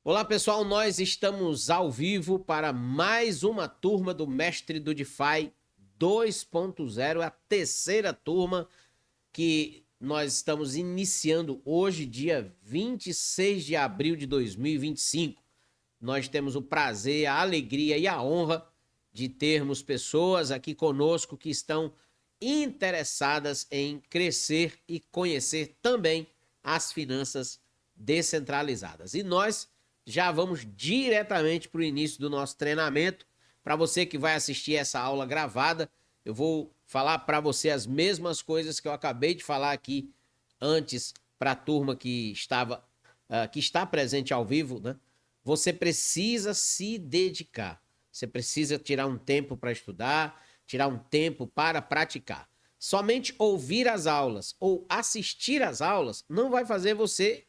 Olá pessoal, nós estamos ao vivo para mais uma turma do Mestre do DeFi 2.0, a terceira turma que nós estamos iniciando hoje, dia 26 de abril de 2025. Nós temos o prazer, a alegria e a honra de termos pessoas aqui conosco que estão interessadas em crescer e conhecer também as finanças descentralizadas. E nós já vamos diretamente para o início do nosso treinamento. Para você que vai assistir essa aula gravada, eu vou falar para você as mesmas coisas que eu acabei de falar aqui antes para a turma que está presente ao vivo, né? Você precisa se dedicar. Você precisa tirar um tempo para estudar, tirar um tempo para praticar. Somente ouvir as aulas ou assistir às aulas não vai fazer você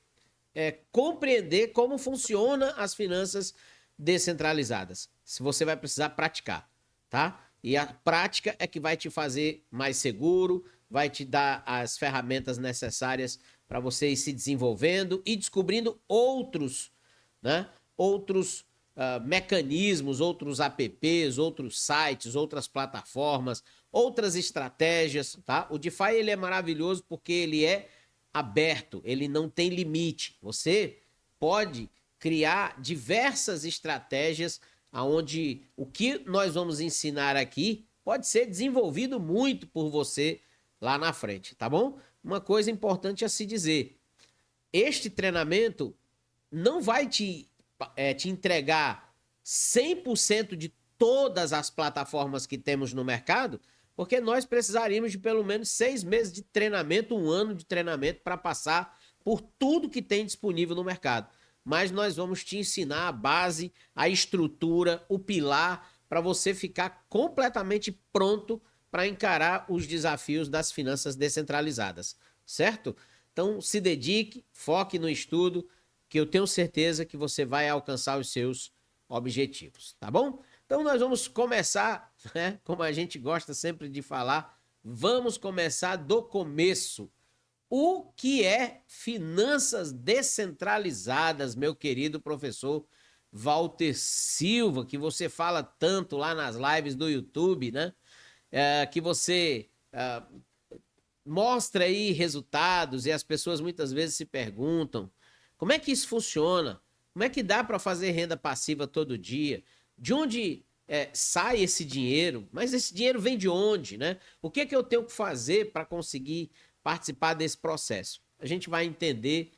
compreender como funcionam as finanças descentralizadas. Se você vai precisar praticar, tá? E a prática é que vai te fazer mais seguro, vai te dar as ferramentas necessárias para você ir se desenvolvendo e descobrindo outros, né? Outros mecanismos, outros apps, outros sites, outras plataformas, outras estratégias, tá? O DeFi ele é maravilhoso porque ele é aberto, ele não tem limite. Você pode criar diversas estratégias onde o que nós vamos ensinar aqui pode ser desenvolvido muito por você lá na frente, tá bom? Uma coisa importante a se dizer, este treinamento não vai te entregar 100% de todas as plataformas que temos no mercado, porque nós precisaríamos de pelo menos 6 meses de treinamento, 1 ano de treinamento para passar por tudo que tem disponível no mercado. Mas nós vamos te ensinar a base, a estrutura, o pilar, para você ficar completamente pronto para encarar os desafios das finanças descentralizadas, certo? Então se dedique, foque no estudo, que eu tenho certeza que você vai alcançar os seus objetivos, tá bom? Então nós vamos começar, né? Como a gente gosta sempre de falar, vamos começar do começo. O que é finanças descentralizadas, meu querido professor Walter Silva, que você fala tanto lá nas lives do YouTube, né? Que você mostra aí resultados e as pessoas muitas vezes se perguntam como é que isso funciona? Como é que dá para fazer renda passiva todo dia? De onde sai esse dinheiro? Mas esse dinheiro vem de onde, né? O que eu tenho que fazer para conseguir participar desse processo? A gente vai entender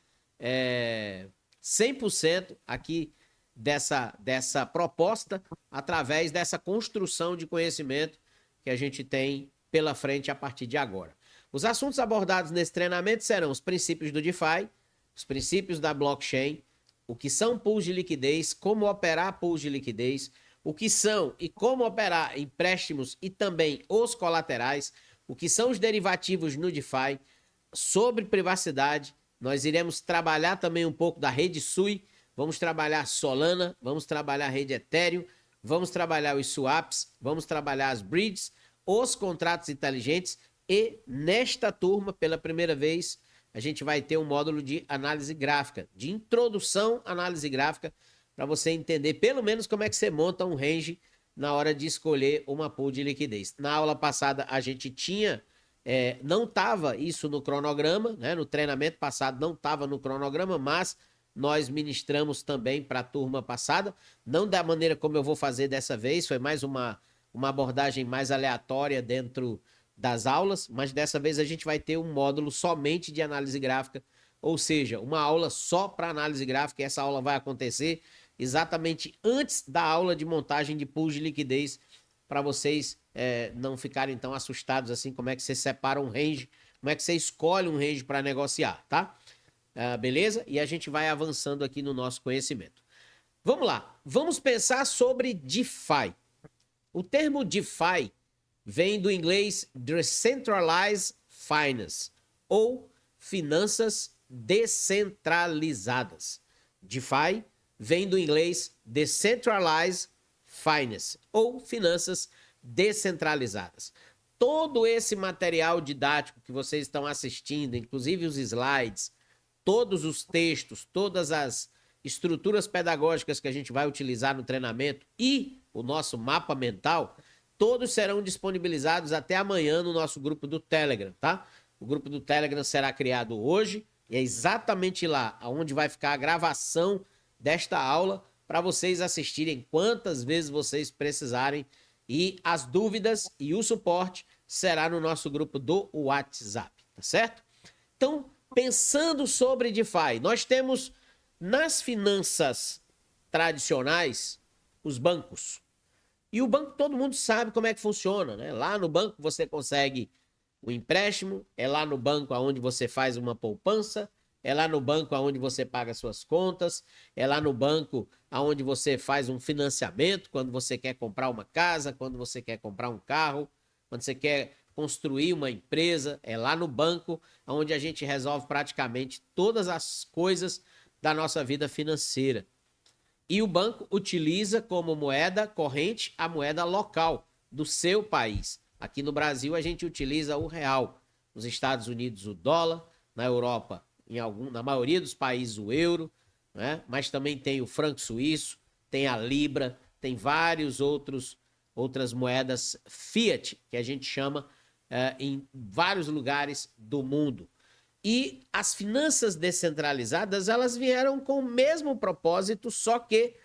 100% aqui dessa proposta através dessa construção de conhecimento que a gente tem pela frente a partir de agora. Os assuntos abordados nesse treinamento serão os princípios do DeFi, os princípios da blockchain, o que são pools de liquidez, como operar pools de liquidez, o que são e como operar empréstimos e também os colaterais, o que são os derivativos no DeFi, sobre privacidade. Nós iremos trabalhar também um pouco da rede Sui, vamos trabalhar Solana, vamos trabalhar a rede Ethereum, vamos trabalhar os swaps, vamos trabalhar as bridges, os contratos inteligentes e nesta turma, pela primeira vez, a gente vai ter um módulo de análise gráfica, de introdução à análise gráfica, para você entender pelo menos como é que você monta um range na hora de escolher uma pool de liquidez. Na aula passada a gente tinha, não estava isso no cronograma, né? No treinamento passado não estava no cronograma, mas nós ministramos também para a turma passada, não da maneira como eu vou fazer dessa vez, foi mais uma abordagem mais aleatória dentro das aulas, mas dessa vez a gente vai ter um módulo somente de análise gráfica, ou seja, uma aula só para análise gráfica, e essa aula vai acontecer exatamente antes da aula de montagem de pools de liquidez, para vocês não ficarem tão assustados assim, como é que você separa um range, como é que você escolhe um range para negociar, tá? Beleza? E a gente vai avançando aqui no nosso conhecimento. Vamos lá, vamos pensar sobre DeFi. O termo DeFi vem do inglês Decentralized Finance, ou finanças descentralizadas. DeFi vem do inglês Decentralized Finance, ou finanças descentralizadas. Todo esse material didático que vocês estão assistindo, inclusive os slides, todos os textos, todas as estruturas pedagógicas que a gente vai utilizar no treinamento e o nosso mapa mental, todos serão disponibilizados até amanhã no nosso grupo do Telegram, tá? O grupo do Telegram será criado hoje e é exatamente lá onde vai ficar a gravação desta aula para vocês assistirem quantas vezes vocês precisarem, e as dúvidas e o suporte será no nosso grupo do WhatsApp, tá certo? Então, pensando sobre DeFi, nós temos nas finanças tradicionais os bancos. E o banco todo mundo sabe como é que funciona, né? Lá no banco você consegue o empréstimo, é lá no banco onde você faz uma poupança, é lá no banco onde você paga suas contas, é lá no banco onde você faz um financiamento, quando você quer comprar uma casa, quando você quer comprar um carro, quando você quer construir uma empresa, é lá no banco onde a gente resolve praticamente todas as coisas da nossa vida financeira. E o banco utiliza como moeda corrente a moeda local do seu país. Aqui no Brasil a gente utiliza o real, nos Estados Unidos o dólar, na Europa, na maioria dos países o euro, né? Mas também tem o franco suíço, tem a libra, tem outras moedas fiat, que a gente chama em vários lugares do mundo. E as finanças descentralizadas, elas vieram com o mesmo propósito, só que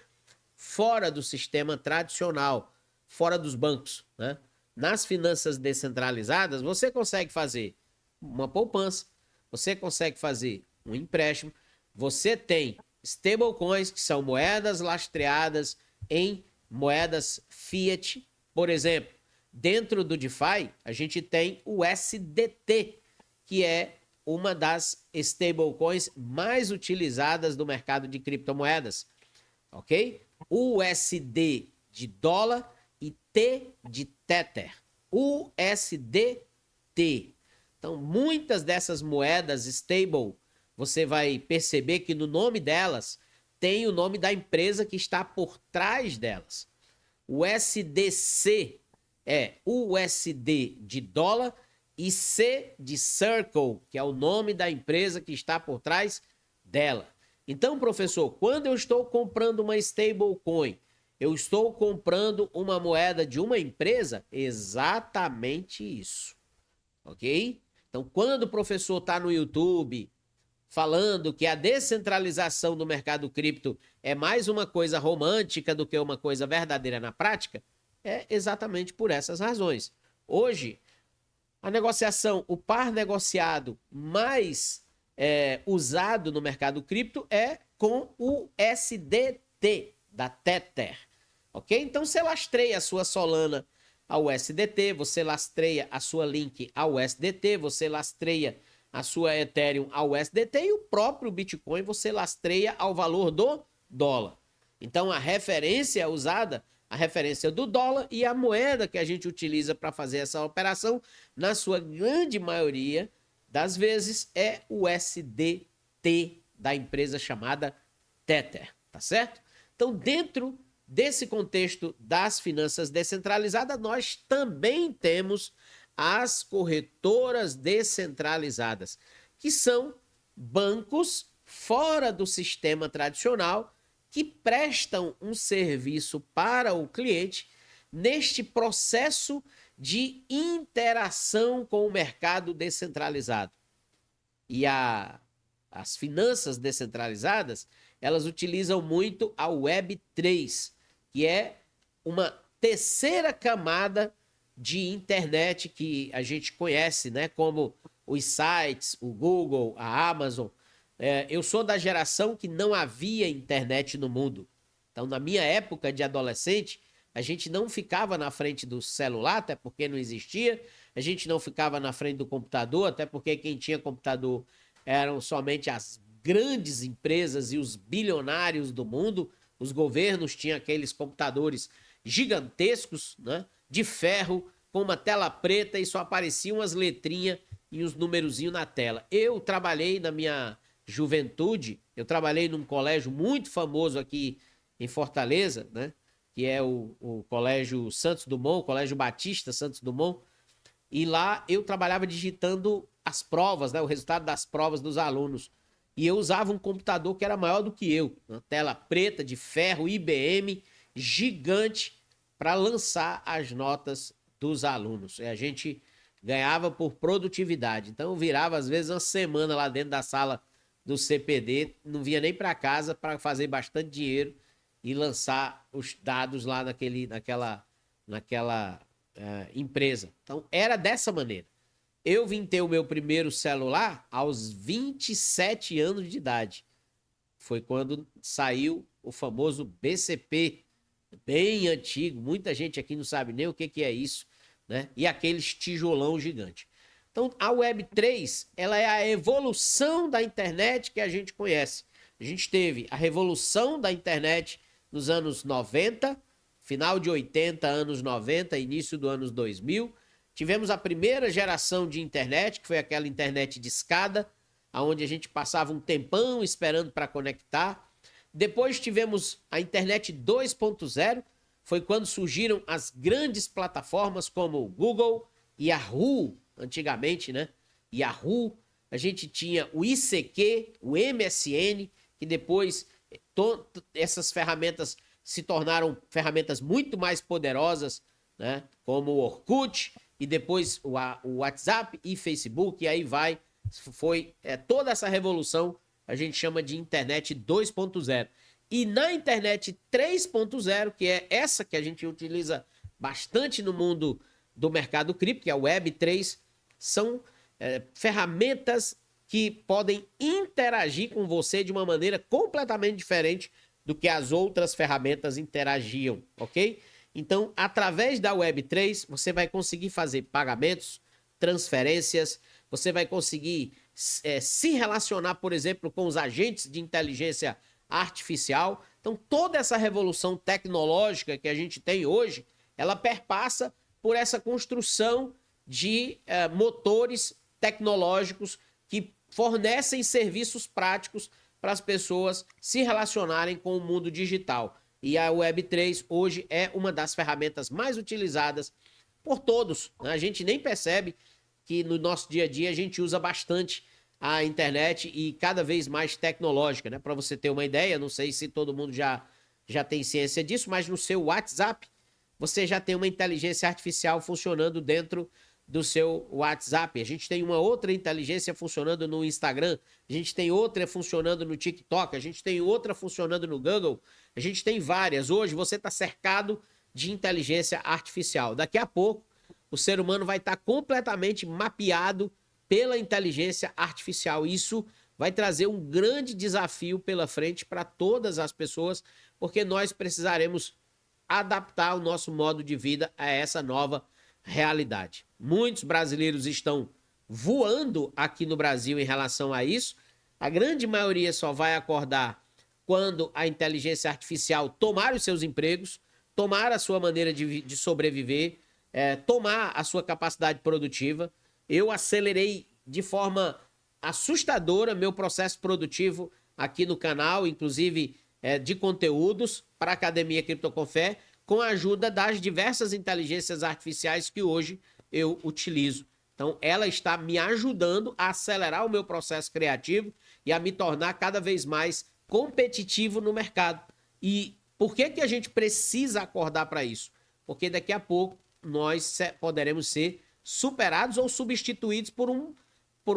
fora do sistema tradicional, fora dos bancos, né? Nas finanças descentralizadas, você consegue fazer uma poupança, você consegue fazer um empréstimo, você tem stablecoins, que são moedas lastreadas em moedas fiat. Por exemplo, dentro do DeFi, a gente tem o USDT, que é uma das stablecoins mais utilizadas do mercado de criptomoedas, ok? USD de dólar e T de Tether. USDT. Então, muitas dessas moedas stable, você vai perceber que no nome delas tem o nome da empresa que está por trás delas. O USDC é USD de dólar e C de Circle, que é o nome da empresa que está por trás dela. Então, professor, quando eu estou comprando uma stablecoin, eu estou comprando uma moeda de uma empresa? Exatamente isso, ok? Então, quando o professor está no YouTube falando que a descentralização do mercado cripto é mais uma coisa romântica do que uma coisa verdadeira na prática, é exatamente por essas razões. Hoje, a negociação, o par negociado mais usado no mercado cripto é com o USDT da Tether, ok? Então você lastreia a sua Solana ao USDT, você lastreia a sua Link ao USDT, você lastreia a sua Ethereum ao USDT e o próprio Bitcoin você lastreia ao valor do dólar. Então a referência usada, a referência do dólar, e a moeda que a gente utiliza para fazer essa operação, na sua grande maioria das vezes, é o USDT da empresa chamada Tether, tá certo? Então, dentro desse contexto das finanças descentralizadas, nós também temos as corretoras descentralizadas, que são bancos fora do sistema tradicional que prestam um serviço para o cliente neste processo de interação com o mercado descentralizado. E as finanças descentralizadas, elas utilizam muito a Web3, que é uma terceira camada de internet que a gente conhece, né? Como os sites, o Google, a Amazon. Eu sou da geração que não havia internet no mundo. Então, na minha época de adolescente, a gente não ficava na frente do celular, até porque não existia. A gente não ficava na frente do computador, até porque quem tinha computador eram somente as grandes empresas e os bilionários do mundo. Os governos tinham aqueles computadores gigantescos, né, de ferro, com uma tela preta e só apareciam as letrinhas e os numerozinhos na tela. Eu trabalhei na minha juventude, eu trabalhei num colégio muito famoso aqui em Fortaleza, né, que é o Colégio Santos Dumont, o Colégio Batista Santos Dumont, e lá eu trabalhava digitando as provas, né, o resultado das provas dos alunos. e eu usava um computador que era maior do que eu, uma tela preta de ferro IBM gigante para lançar as notas dos alunos. E a gente ganhava por produtividade. Então eu virava às vezes uma semana lá dentro da sala do CPD, não vinha nem para casa para fazer bastante dinheiro e lançar os dados lá naquela empresa. Então era dessa maneira. Eu vim ter o meu primeiro celular aos 27 anos de idade. Foi quando saiu o famoso BCP, bem antigo. Muita gente aqui não sabe nem o que é isso, né? E aqueles tijolão gigante. Então, a Web3, ela é a evolução da internet que a gente conhece. A gente teve a revolução da internet nos anos 90, final de 80, anos 90, início do anos 2000. Tivemos a primeira geração de internet, que foi aquela internet de escada, onde a gente passava um tempão esperando para conectar. Depois tivemos a internet 2.0, foi quando surgiram as grandes plataformas como o Google, Yahoo, antigamente, né? Yahoo, a gente tinha o ICQ, o MSN, que depois essas ferramentas se tornaram ferramentas muito mais poderosas, né? Como o Orkut, e depois o WhatsApp e Facebook, e aí vai, foi toda essa revolução, a gente chama de internet 2.0. E na internet 3.0, que é essa que a gente utiliza bastante no mundo do mercado cripto, que é a Web3, são ferramentas que podem interagir com você de uma maneira completamente diferente do que as outras ferramentas interagiam, ok? Então, através da Web3, você vai conseguir fazer pagamentos, transferências, você vai conseguir se relacionar, por exemplo, com os agentes de inteligência artificial. Então, toda essa revolução tecnológica que a gente tem hoje, ela perpassa por essa construção de motores tecnológicos que fornecem serviços práticos para as pessoas se relacionarem com o mundo digital. E a Web3 hoje é uma das ferramentas mais utilizadas por todos, né? A gente nem percebe que no nosso dia a dia a gente usa bastante a internet e cada vez mais tecnológica, né? Para você ter uma ideia, não sei se todo mundo já tem ciência disso, mas no seu WhatsApp você já tem uma inteligência artificial funcionando dentro do seu WhatsApp. A gente tem uma outra inteligência funcionando no Instagram, a gente tem outra funcionando no TikTok, a gente tem outra funcionando no Google, a gente tem várias. Hoje você está cercado de inteligência artificial. Daqui a pouco o ser humano vai estar completamente mapeado pela inteligência artificial. Isso vai trazer um grande desafio pela frente para todas as pessoas, porque nós precisaremos adaptar o nosso modo de vida a essa nova realidade. Muitos brasileiros estão voando aqui no Brasil em relação a isso. A grande maioria só vai acordar quando a inteligência artificial tomar os seus empregos, tomar a sua maneira de sobreviver, tomar a sua capacidade produtiva. Eu acelerei de forma assustadora meu processo produtivo aqui no canal, inclusive de conteúdos para a Academia Cripto com Fé, com a ajuda das diversas inteligências artificiais que hoje eu utilizo. Então, ela está me ajudando a acelerar o meu processo criativo e a me tornar cada vez mais competitivo no mercado. E por que a gente precisa acordar para isso? Porque daqui a pouco nós poderemos ser superados ou substituídos por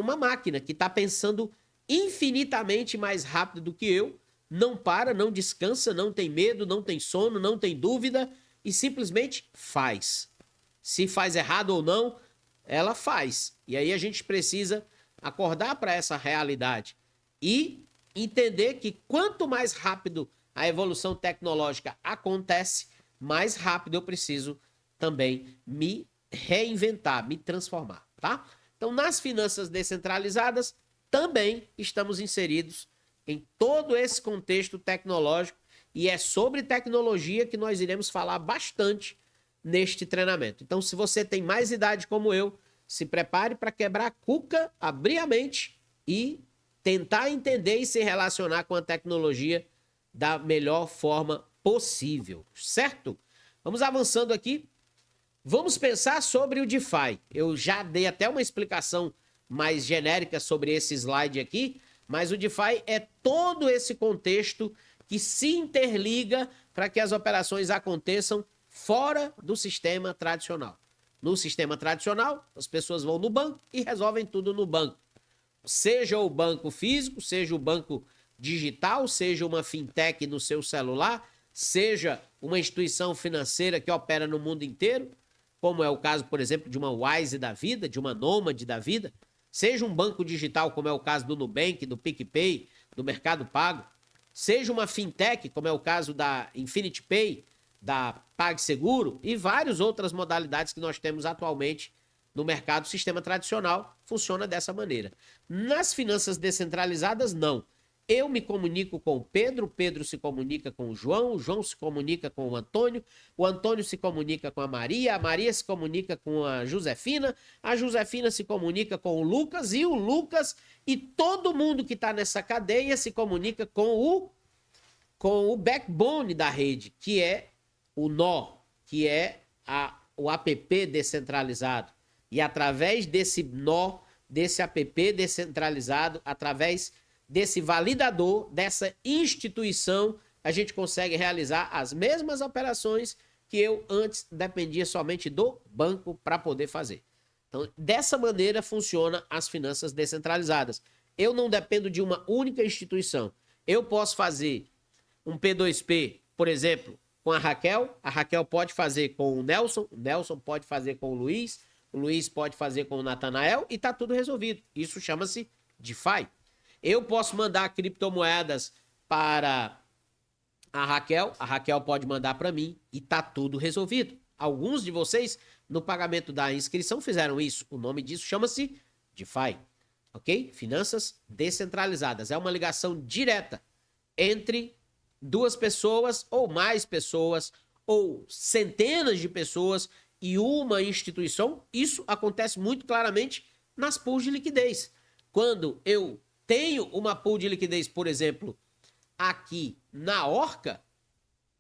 uma máquina que está pensando infinitamente mais rápido do que eu, não para, não descansa, não tem medo, não tem sono, não tem dúvida e simplesmente faz. Se faz errado ou não, ela faz. E aí a gente precisa acordar para essa realidade e entender que quanto mais rápido a evolução tecnológica acontece, mais rápido eu preciso também me reinventar, me transformar, tá? Então, nas finanças descentralizadas, também estamos inseridos em todo esse contexto tecnológico e é sobre tecnologia que nós iremos falar bastante neste treinamento. Então, se você tem mais idade como eu, se prepare para quebrar a cuca, abrir a mente e tentar entender e se relacionar com a tecnologia da melhor forma possível, certo? Vamos avançando aqui. Vamos pensar sobre o DeFi. Eu já dei até uma explicação mais genérica sobre esse slide aqui, Mas o DeFi é todo esse contexto que se interliga para que as operações aconteçam fora do sistema tradicional. No sistema tradicional, as pessoas vão no banco e resolvem tudo no banco. Seja o banco físico, seja o banco digital, seja uma fintech no seu celular, seja uma instituição financeira que opera no mundo inteiro, como é o caso, por exemplo, de uma Wise da vida, de uma Nômade da vida, seja um banco digital, como é o caso do Nubank, do PicPay, do Mercado Pago, seja uma fintech, como é o caso da Infinity Pay, da PagSeguro e várias outras modalidades que nós temos atualmente no mercado. O sistema tradicional funciona dessa maneira. Nas finanças descentralizadas, não. Eu me comunico com o Pedro se comunica com o João se comunica com o Antônio se comunica com a Maria se comunica com a Josefina se comunica com o Lucas e todo mundo que está nessa cadeia se comunica com o backbone da rede, que é o nó, que é o app descentralizado. E através desse nó, desse app descentralizado, através desse validador, dessa instituição, a gente consegue realizar as mesmas operações que eu antes dependia somente do banco para poder fazer. Então, dessa maneira funciona as finanças descentralizadas. Eu não dependo de uma única instituição. Eu posso fazer um P2P, por exemplo, com a Raquel pode fazer com o Nelson pode fazer com o Luiz pode fazer com o Natanael e tá tudo resolvido. Isso chama-se DeFi. Eu posso mandar criptomoedas para a Raquel pode mandar para mim e tá tudo resolvido. Alguns de vocês, no pagamento da inscrição, fizeram isso. O nome disso chama-se DeFi, ok? Finanças descentralizadas. É uma ligação direta entre duas pessoas ou mais pessoas ou centenas de pessoas e uma instituição. Isso acontece muito claramente nas pools de liquidez. Quando eu tenho uma pool de liquidez, por exemplo, aqui na Orca,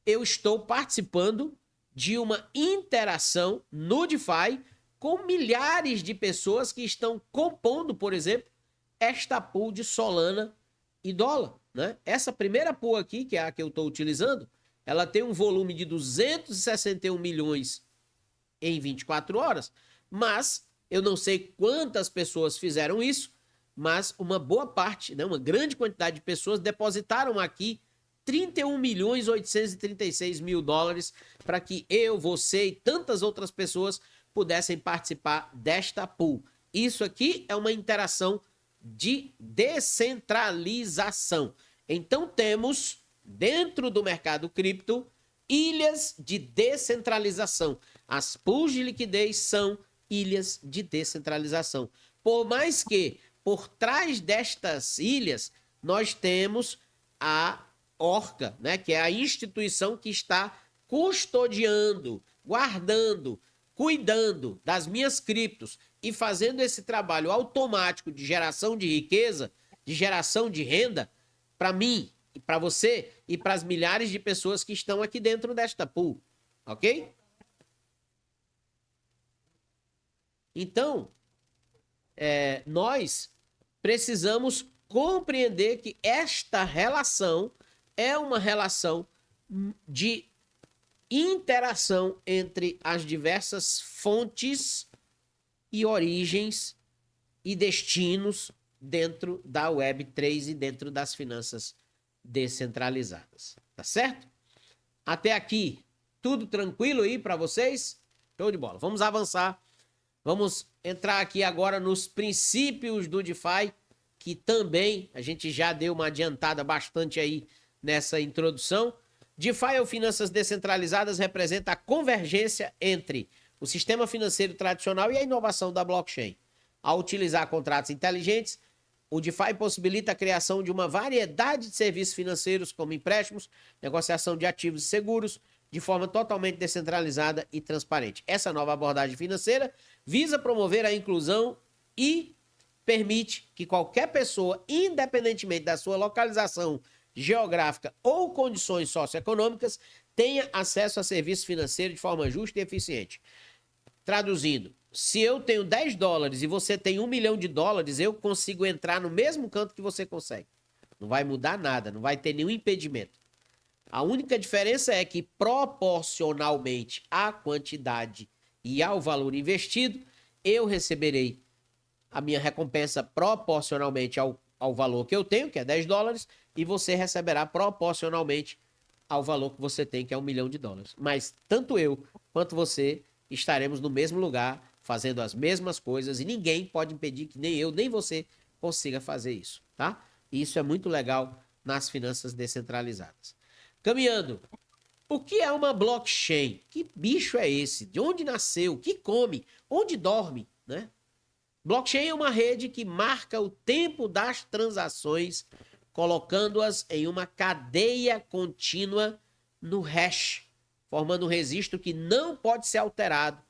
eu estou participando de uma interação no DeFi com milhares de pessoas que estão compondo, por exemplo, esta pool de Solana e dólar, né? Essa primeira pool aqui, que é a que eu estou utilizando, ela tem um volume de 261 milhões em 24 horas, mas eu não sei quantas pessoas fizeram isso, mas uma boa parte, né, uma grande quantidade de pessoas depositaram aqui 31 milhões 836 mil dólares para que eu, você e tantas outras pessoas pudessem participar desta pool. Isso aqui é uma interação de descentralização. Então temos, dentro do mercado cripto, ilhas de descentralização. As pools de liquidez são ilhas de descentralização. Por mais que, por trás destas ilhas, nós temos a Orca, né, que é a instituição que está custodiando, guardando, cuidando das minhas criptos e fazendo esse trabalho automático de geração de riqueza, de geração de renda, para mim, para você e para as milhares de pessoas que estão aqui dentro desta pool, ok? Então, nós precisamos compreender que esta relação é uma relação de interação entre as diversas fontes e origens e destinos dentro da Web3 e dentro das finanças descentralizadas. Tá certo? Até aqui, tudo tranquilo aí para vocês? Show de bola. Vamos avançar. Vamos entrar aqui agora nos princípios do DeFi, que também a gente já deu uma adiantada bastante aí nessa introdução. DeFi ou finanças descentralizadas representa a convergência entre o sistema financeiro tradicional e a inovação da blockchain. Ao utilizar contratos inteligentes, o DeFi possibilita a criação de uma variedade de serviços financeiros, como empréstimos, negociação de ativos e seguros, de forma totalmente descentralizada e transparente. Essa nova abordagem financeira visa promover a inclusão e permite que qualquer pessoa, independentemente da sua localização geográfica ou condições socioeconômicas, tenha acesso a serviços financeiros de forma justa e eficiente. Traduzindo, se eu tenho 10 dólares e você tem 1 milhão de dólares, eu consigo entrar no mesmo canto que você consegue. Não vai mudar nada, não vai ter nenhum impedimento. A única diferença é que, proporcionalmente à quantidade e ao valor investido, eu receberei a minha recompensa proporcionalmente ao valor que eu tenho, que é 10 dólares, e você receberá proporcionalmente ao valor que você tem, que é 1 milhão de dólares. Mas tanto eu quanto você estaremos no mesmo lugar, fazendo as mesmas coisas, e ninguém pode impedir que nem eu, nem você consiga fazer isso, tá? E isso é muito legal nas finanças descentralizadas. Caminhando, o que é uma blockchain? Que bicho é esse? De onde nasceu? Que come? Onde dorme? Né? Blockchain é uma rede que marca o tempo das transações, colocando-as em uma cadeia contínua no hash, formando um registro que não pode ser alterado,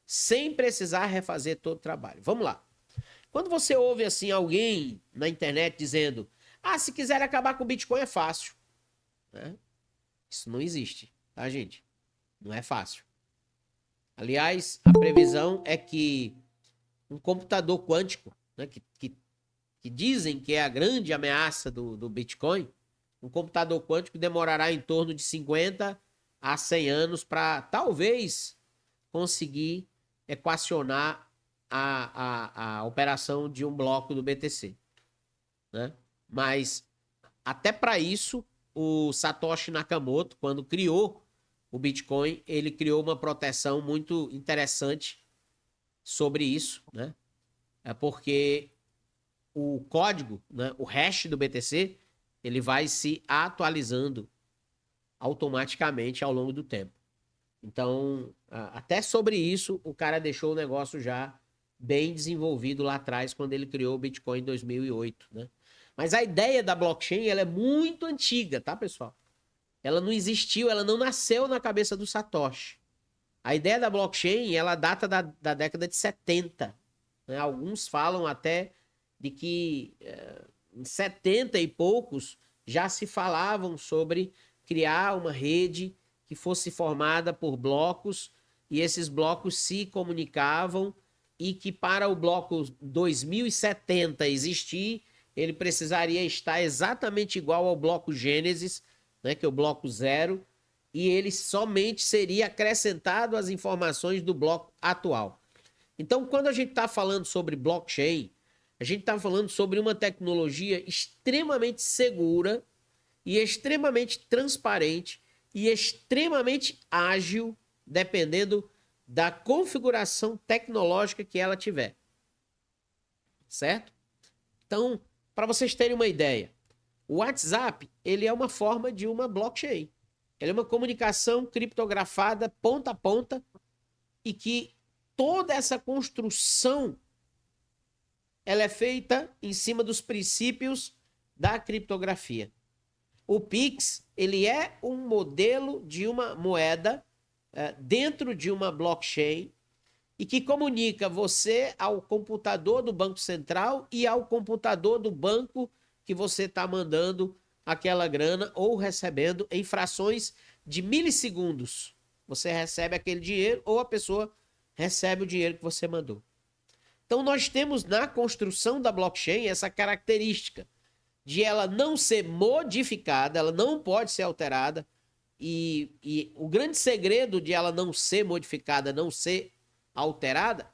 sem precisar refazer todo o trabalho. Vamos lá. Quando você ouve assim alguém na internet dizendo: "Ah, se quiser acabar com o Bitcoin é fácil", né? Isso não existe, tá, gente? Não é fácil. Aliás, a previsão é que um computador quântico, né, que dizem que é a grande ameaça do Bitcoin, um computador quântico demorará em torno de 50 a 100 anos para talvez conseguir equacionar a operação de um bloco do BTC. Né? Mas até para isso, o Satoshi Nakamoto, quando criou o Bitcoin, ele criou uma proteção muito interessante sobre isso, né? É porque o código, né, o hash do BTC, ele vai se atualizando automaticamente ao longo do tempo. Então, até sobre isso, o cara deixou o negócio já bem desenvolvido lá atrás, quando ele criou o Bitcoin em 2008, né? Mas a ideia da blockchain, ela é muito antiga, tá, pessoal? Ela não existiu, ela não nasceu na cabeça do Satoshi. A ideia da blockchain, ela data da década de 70. Né? Alguns falam até de que em 70 e poucos já se falavam sobre criar uma rede que fosse formada por blocos e esses blocos se comunicavam e que para o bloco 2070 existir, ele precisaria estar exatamente igual ao bloco Gênesis, né, que é o bloco zero, e ele somente seria acrescentado às informações do bloco atual. Então, quando a gente está falando sobre blockchain, a gente está falando sobre uma tecnologia extremamente segura e extremamente transparente e extremamente ágil, dependendo da configuração tecnológica que ela tiver. Certo? Então, para vocês terem uma ideia, o WhatsApp, ele é uma forma de uma blockchain. Ele é uma comunicação criptografada ponta a ponta e que toda essa construção ela é feita em cima dos princípios da criptografia. O Pix, ele é um modelo de uma moeda dentro de uma blockchain e que comunica você ao computador do Banco Central e ao computador do banco que você está mandando aquela grana ou recebendo em frações de milissegundos. Você recebe aquele dinheiro ou a pessoa recebe o dinheiro que você mandou. Então, nós temos na construção da blockchain essa característica de ela não ser modificada, ela não pode ser alterada. E o grande segredo de ela não ser modificada, não ser alterada,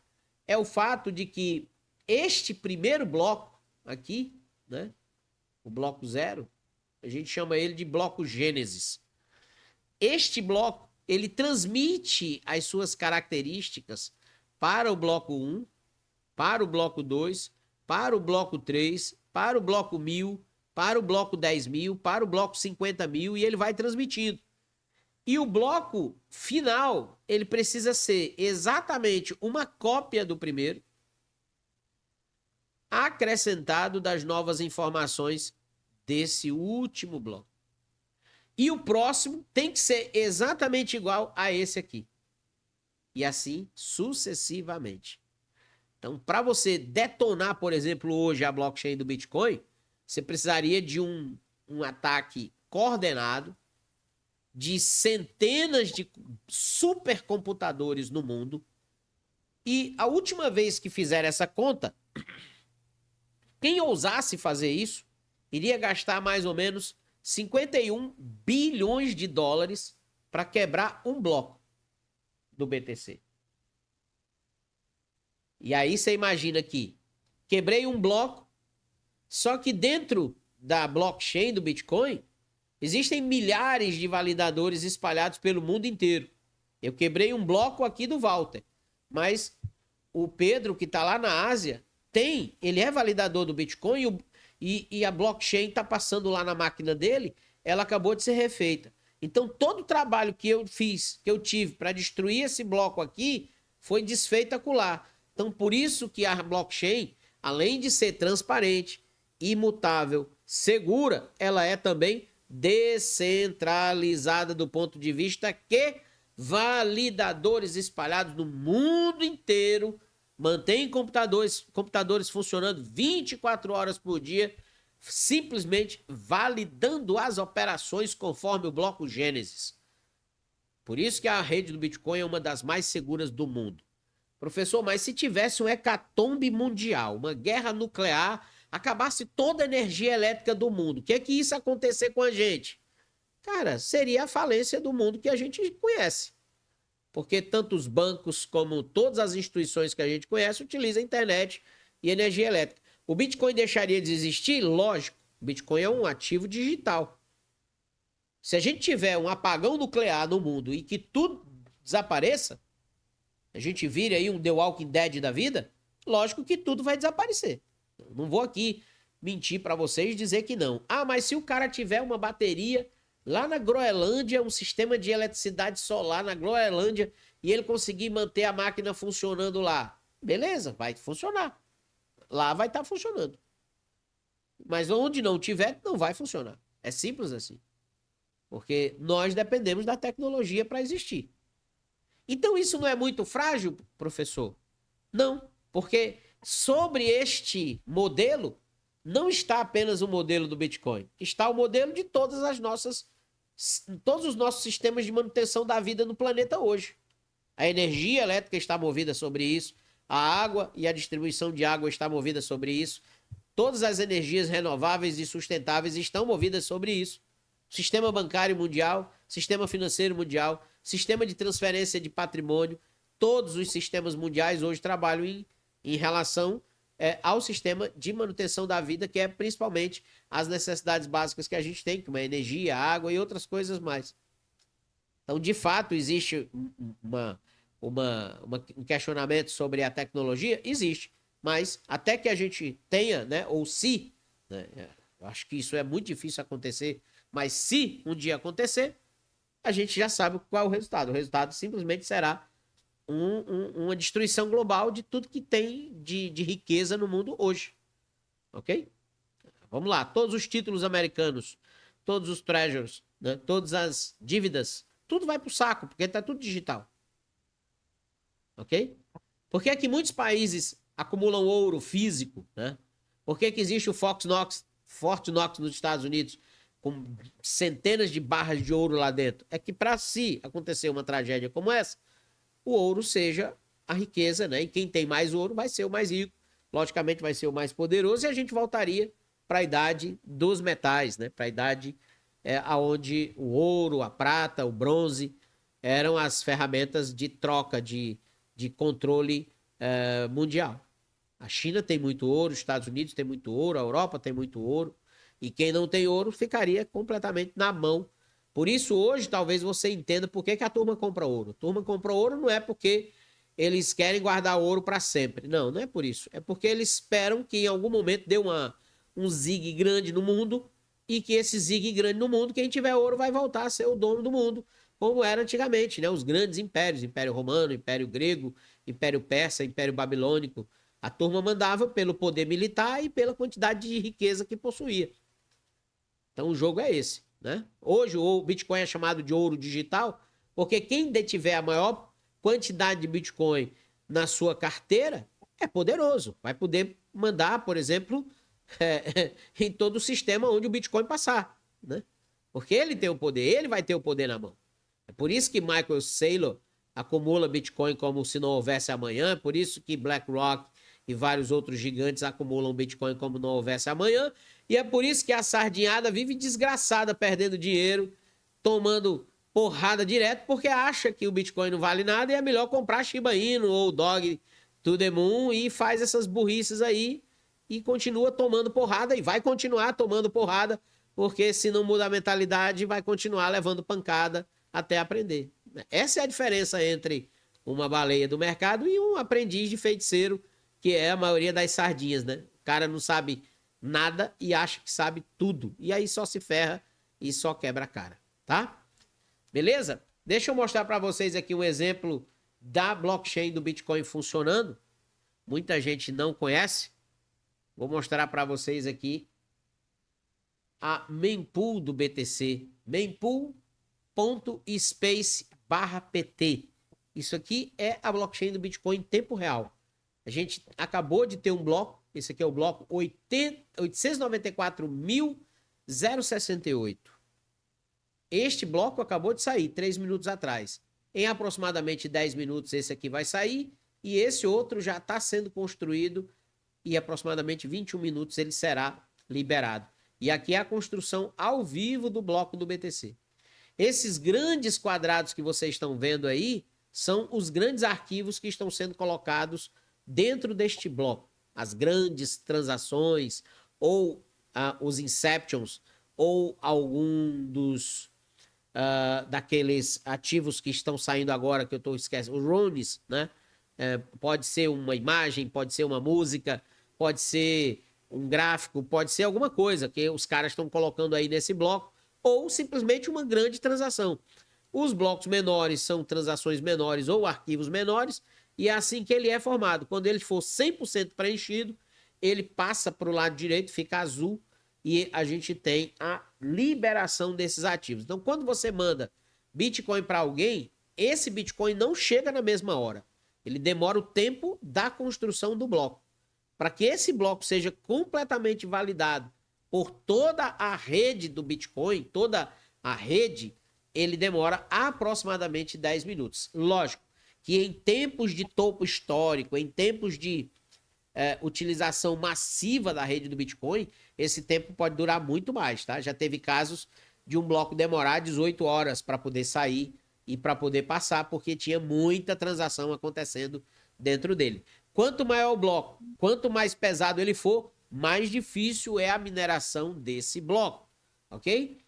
é o fato de que este primeiro bloco aqui, né, o bloco zero, a gente chama ele de bloco Gênesis. Este bloco, ele transmite as suas características para o bloco 1, para o bloco 2, para o bloco 3, para o bloco 1000, para o bloco 10.000, para o bloco 50.000 e ele vai transmitindo. E o bloco final, ele precisa ser exatamente uma cópia do primeiro, acrescentado das novas informações desse último bloco. E o próximo tem que ser exatamente igual a esse aqui. E assim sucessivamente. Então, para você detonar, por exemplo, hoje a blockchain do Bitcoin, você precisaria de um ataque coordenado de centenas de supercomputadores no mundo, E a última vez que fizeram essa conta, quem ousasse fazer isso iria gastar mais ou menos 51 bilhões de dólares para quebrar um bloco do BTC. E aí você imagina que quebrei um bloco, só que dentro da blockchain do Bitcoin existem milhares de validadores espalhados pelo mundo inteiro. Eu quebrei um bloco aqui do Walter, mas o Pedro, que está lá na Ásia, ele é validador do Bitcoin e a blockchain está passando lá na máquina dele, ela acabou de ser refeita. Então, todo o trabalho que eu fiz, que eu tive para destruir esse bloco aqui, foi desfeito acolá. Então, por isso que a blockchain, além de ser transparente, imutável, segura, ela é também descentralizada do ponto de vista que validadores espalhados no mundo inteiro mantêm computadores funcionando 24 horas por dia, simplesmente validando as operações conforme o bloco Gênesis. Por isso que a rede do Bitcoin é uma das mais seguras do mundo. Professor, mas se tivesse um hecatombe mundial, uma guerra nuclear, acabasse toda a energia elétrica do mundo, o que é que isso ia acontecer com a gente? Cara, seria a falência do mundo que a gente conhece. Porque tanto os bancos como todas as instituições que a gente conhece utilizam a internet e energia elétrica. O Bitcoin deixaria de existir? Lógico. O Bitcoin é um ativo digital. Se a gente tiver um apagão nuclear no mundo e que tudo desapareça, a gente vira aí um The Walking Dead da vida, lógico que tudo vai desaparecer. Não vou aqui mentir para vocês e dizer que não. Ah, mas se o cara tiver uma bateria lá na Groenlândia, um sistema de eletricidade solar na Groenlândia, e ele conseguir manter a máquina funcionando lá, beleza, vai funcionar. Lá vai estar funcionando. Mas onde não tiver, não vai funcionar. É simples assim. Porque nós dependemos da tecnologia para existir. Então isso não é muito frágil, professor? Não, porque sobre este modelo não está apenas o modelo do Bitcoin, está o modelo de todos os nossos sistemas de manutenção da vida no planeta hoje. A energia elétrica está movida sobre isso, a água e a distribuição de água está movida sobre isso, todas as energias renováveis e sustentáveis estão movidas sobre isso. Sistema bancário mundial, sistema financeiro mundial, sistema de transferência de patrimônio, todos os sistemas mundiais hoje trabalham em relação ao sistema de manutenção da vida, que é principalmente as necessidades básicas que a gente tem, como a energia, a água e outras coisas mais. Então, de fato, existe um questionamento sobre a tecnologia? Existe. Mas até que a gente tenha, né, ou se, né, eu acho que isso é muito difícil acontecer, mas se um dia acontecer, a gente já sabe qual é o resultado. O resultado simplesmente será uma destruição global de tudo que tem de riqueza no mundo hoje. Ok? Vamos lá. Todos os títulos americanos, todos os treasures, né, todas as dívidas, tudo vai pro saco, porque está tudo digital. Ok? Por que é que muitos países acumulam ouro físico, né? Por que que existe o Fort Knox nos Estados Unidos com centenas de barras de ouro lá dentro? É que para se acontecer uma tragédia como essa, o ouro seja a riqueza, né? E quem tem mais ouro vai ser o mais rico, logicamente vai ser o mais poderoso, e a gente voltaria para a idade dos metais, né? Para a idade aonde o ouro, a prata, o bronze eram as ferramentas de troca, de controle mundial. A China tem muito ouro, os Estados Unidos tem muito ouro, a Europa tem muito ouro, e quem não tem ouro ficaria completamente na mão. Por isso, hoje, talvez você entenda por que a turma compra ouro. A turma compra ouro não é porque eles querem guardar ouro para sempre. Não, não é por isso. É porque eles esperam que em algum momento dê um zigue grande no mundo, e que esse zigue grande no mundo, quem tiver ouro vai voltar a ser o dono do mundo, como era antigamente, né? Os grandes impérios, Império Romano, Império Grego, Império Persa, Império Babilônico. A turma mandava pelo poder militar e pela quantidade de riqueza que possuía. Então o jogo é esse, né? Hoje o Bitcoin é chamado de ouro digital, porque quem detiver a maior quantidade de Bitcoin na sua carteira é poderoso. Vai poder mandar, por exemplo, em todo o sistema onde o Bitcoin passar, né? Porque ele tem o poder, ele vai ter o poder na mão. É por isso que Michael Saylor, acumula Bitcoin como se não houvesse amanhã, por isso que BlackRock e vários outros gigantes acumulam Bitcoin como não houvesse amanhã, e é por isso que a sardinhada vive desgraçada, perdendo dinheiro, tomando porrada direto, porque acha que o Bitcoin não vale nada e é melhor comprar Shiba Inu ou Dog to the Moon e faz essas burrices aí e continua tomando porrada e vai continuar tomando porrada, porque se não muda a mentalidade, vai continuar levando pancada até aprender. Essa é a diferença entre uma baleia do mercado e um aprendiz de feiticeiro, que é a maioria das sardinhas, né? O cara não sabe nada e acha que sabe tudo. E aí só se ferra e só quebra a cara, tá? Beleza? Deixa eu mostrar para vocês aqui um exemplo da blockchain do Bitcoin funcionando. Muita gente não conhece. Vou mostrar para vocês aqui a mempool do BTC. mempool.space/pt. Isso aqui é a blockchain do Bitcoin em tempo real. A gente acabou de ter um bloco. Esse aqui é o bloco 894.068. Este bloco acabou de sair 3 minutos atrás. Em aproximadamente 10 minutos esse aqui vai sair e esse outro já está sendo construído e aproximadamente 21 minutos ele será liberado. E aqui é a construção ao vivo do bloco do BTC. Esses grandes quadrados que vocês estão vendo aí são os grandes arquivos que estão sendo colocados dentro deste bloco. As grandes transações ou os inceptions ou algum dos daqueles ativos que estão saindo agora, que eu estou esquecendo, os runes, né? Pode ser uma imagem, pode ser uma música, pode ser um gráfico, pode ser alguma coisa que os caras estão colocando aí nesse bloco, ou simplesmente uma grande transação. Os blocos menores são transações menores ou arquivos menores, e é assim que ele é formado. Quando ele for 100% preenchido, ele passa para o lado direito, fica azul, e a gente tem a liberação desses ativos. Então, quando você manda Bitcoin para alguém, esse Bitcoin não chega na mesma hora. Ele demora o tempo da construção do bloco. Para que esse bloco seja completamente validado por toda a rede do Bitcoin, toda a rede, ele demora aproximadamente 10 minutos. Lógico que em tempos de topo histórico, em tempos de utilização massiva da rede do Bitcoin, esse tempo pode durar muito mais, tá? Já teve casos de um bloco demorar 18 horas para poder sair e para poder passar, porque tinha muita transação acontecendo dentro dele. Quanto maior o bloco, quanto mais pesado ele for, mais difícil é a mineração desse bloco, ok?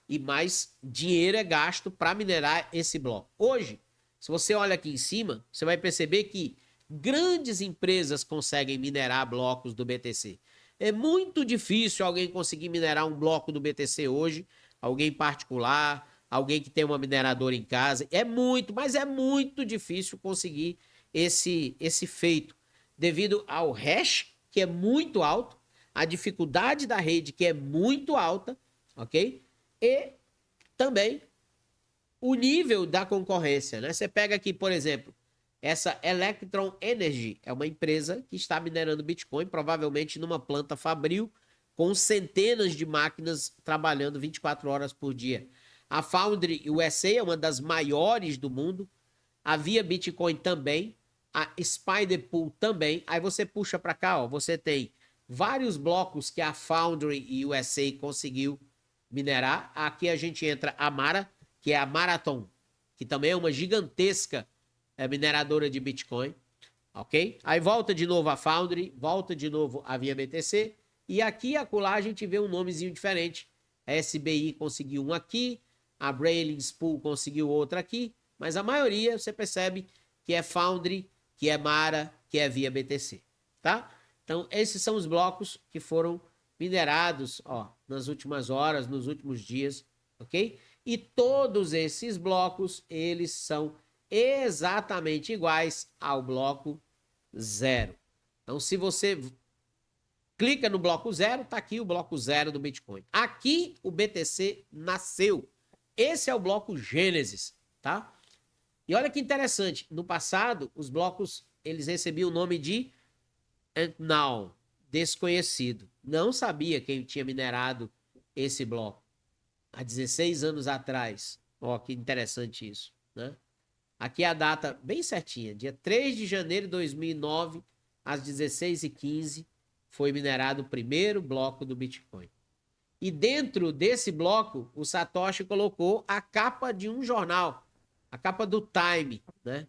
E mais dinheiro é gasto para minerar esse bloco. Hoje, se você olha aqui em cima, você vai perceber que grandes empresas conseguem minerar blocos do BTC. É muito difícil alguém conseguir minerar um bloco do BTC hoje, alguém particular, alguém que tem uma mineradora em casa. É muito, mas é muito difícil conseguir esse feito, devido ao hash, que é muito alto, a dificuldade da rede, que é muito alta, ok? E também o nível da concorrência, né? Você pega aqui, por exemplo, essa Electron Energy é uma empresa que está minerando Bitcoin, provavelmente numa planta fabril, com centenas de máquinas trabalhando 24 horas por dia. A Foundry USA é uma das maiores do mundo. A Via Bitcoin também. A Spider Pool também. Aí você puxa para cá, ó, você tem vários blocos que a Foundry USA conseguiu minerar. Aqui a gente entra a Mara, que é a Marathon, que também é uma gigantesca mineradora de Bitcoin, ok? Aí volta de novo a Foundry, volta de novo a Via BTC, e aqui e acolá a gente vê um nomezinho diferente. A SBI conseguiu um aqui, a Brailing Spool conseguiu outra aqui, mas a maioria você percebe que é Foundry, que é Mara, que é Via BTC, tá? Então esses são os blocos que foram minerados, ó, nas últimas horas, nos últimos dias, ok? E todos esses blocos, eles são exatamente iguais ao bloco 0. Então, se você clica no bloco 0, está aqui o bloco 0 do Bitcoin. Aqui o BTC nasceu. Esse é o bloco Gênesis, tá? E olha que interessante, no passado, os blocos, eles recebiam o nome de Unknown, desconhecido. Não sabia quem tinha minerado esse bloco há 16 anos atrás. Ó, que interessante isso, né? Há Aqui é a data bem certinha, dia 3 de janeiro de 2009, às 16h15, foi minerado o primeiro bloco do Bitcoin. E dentro desse bloco, o Satoshi colocou a capa de um jornal, a capa do Time, né?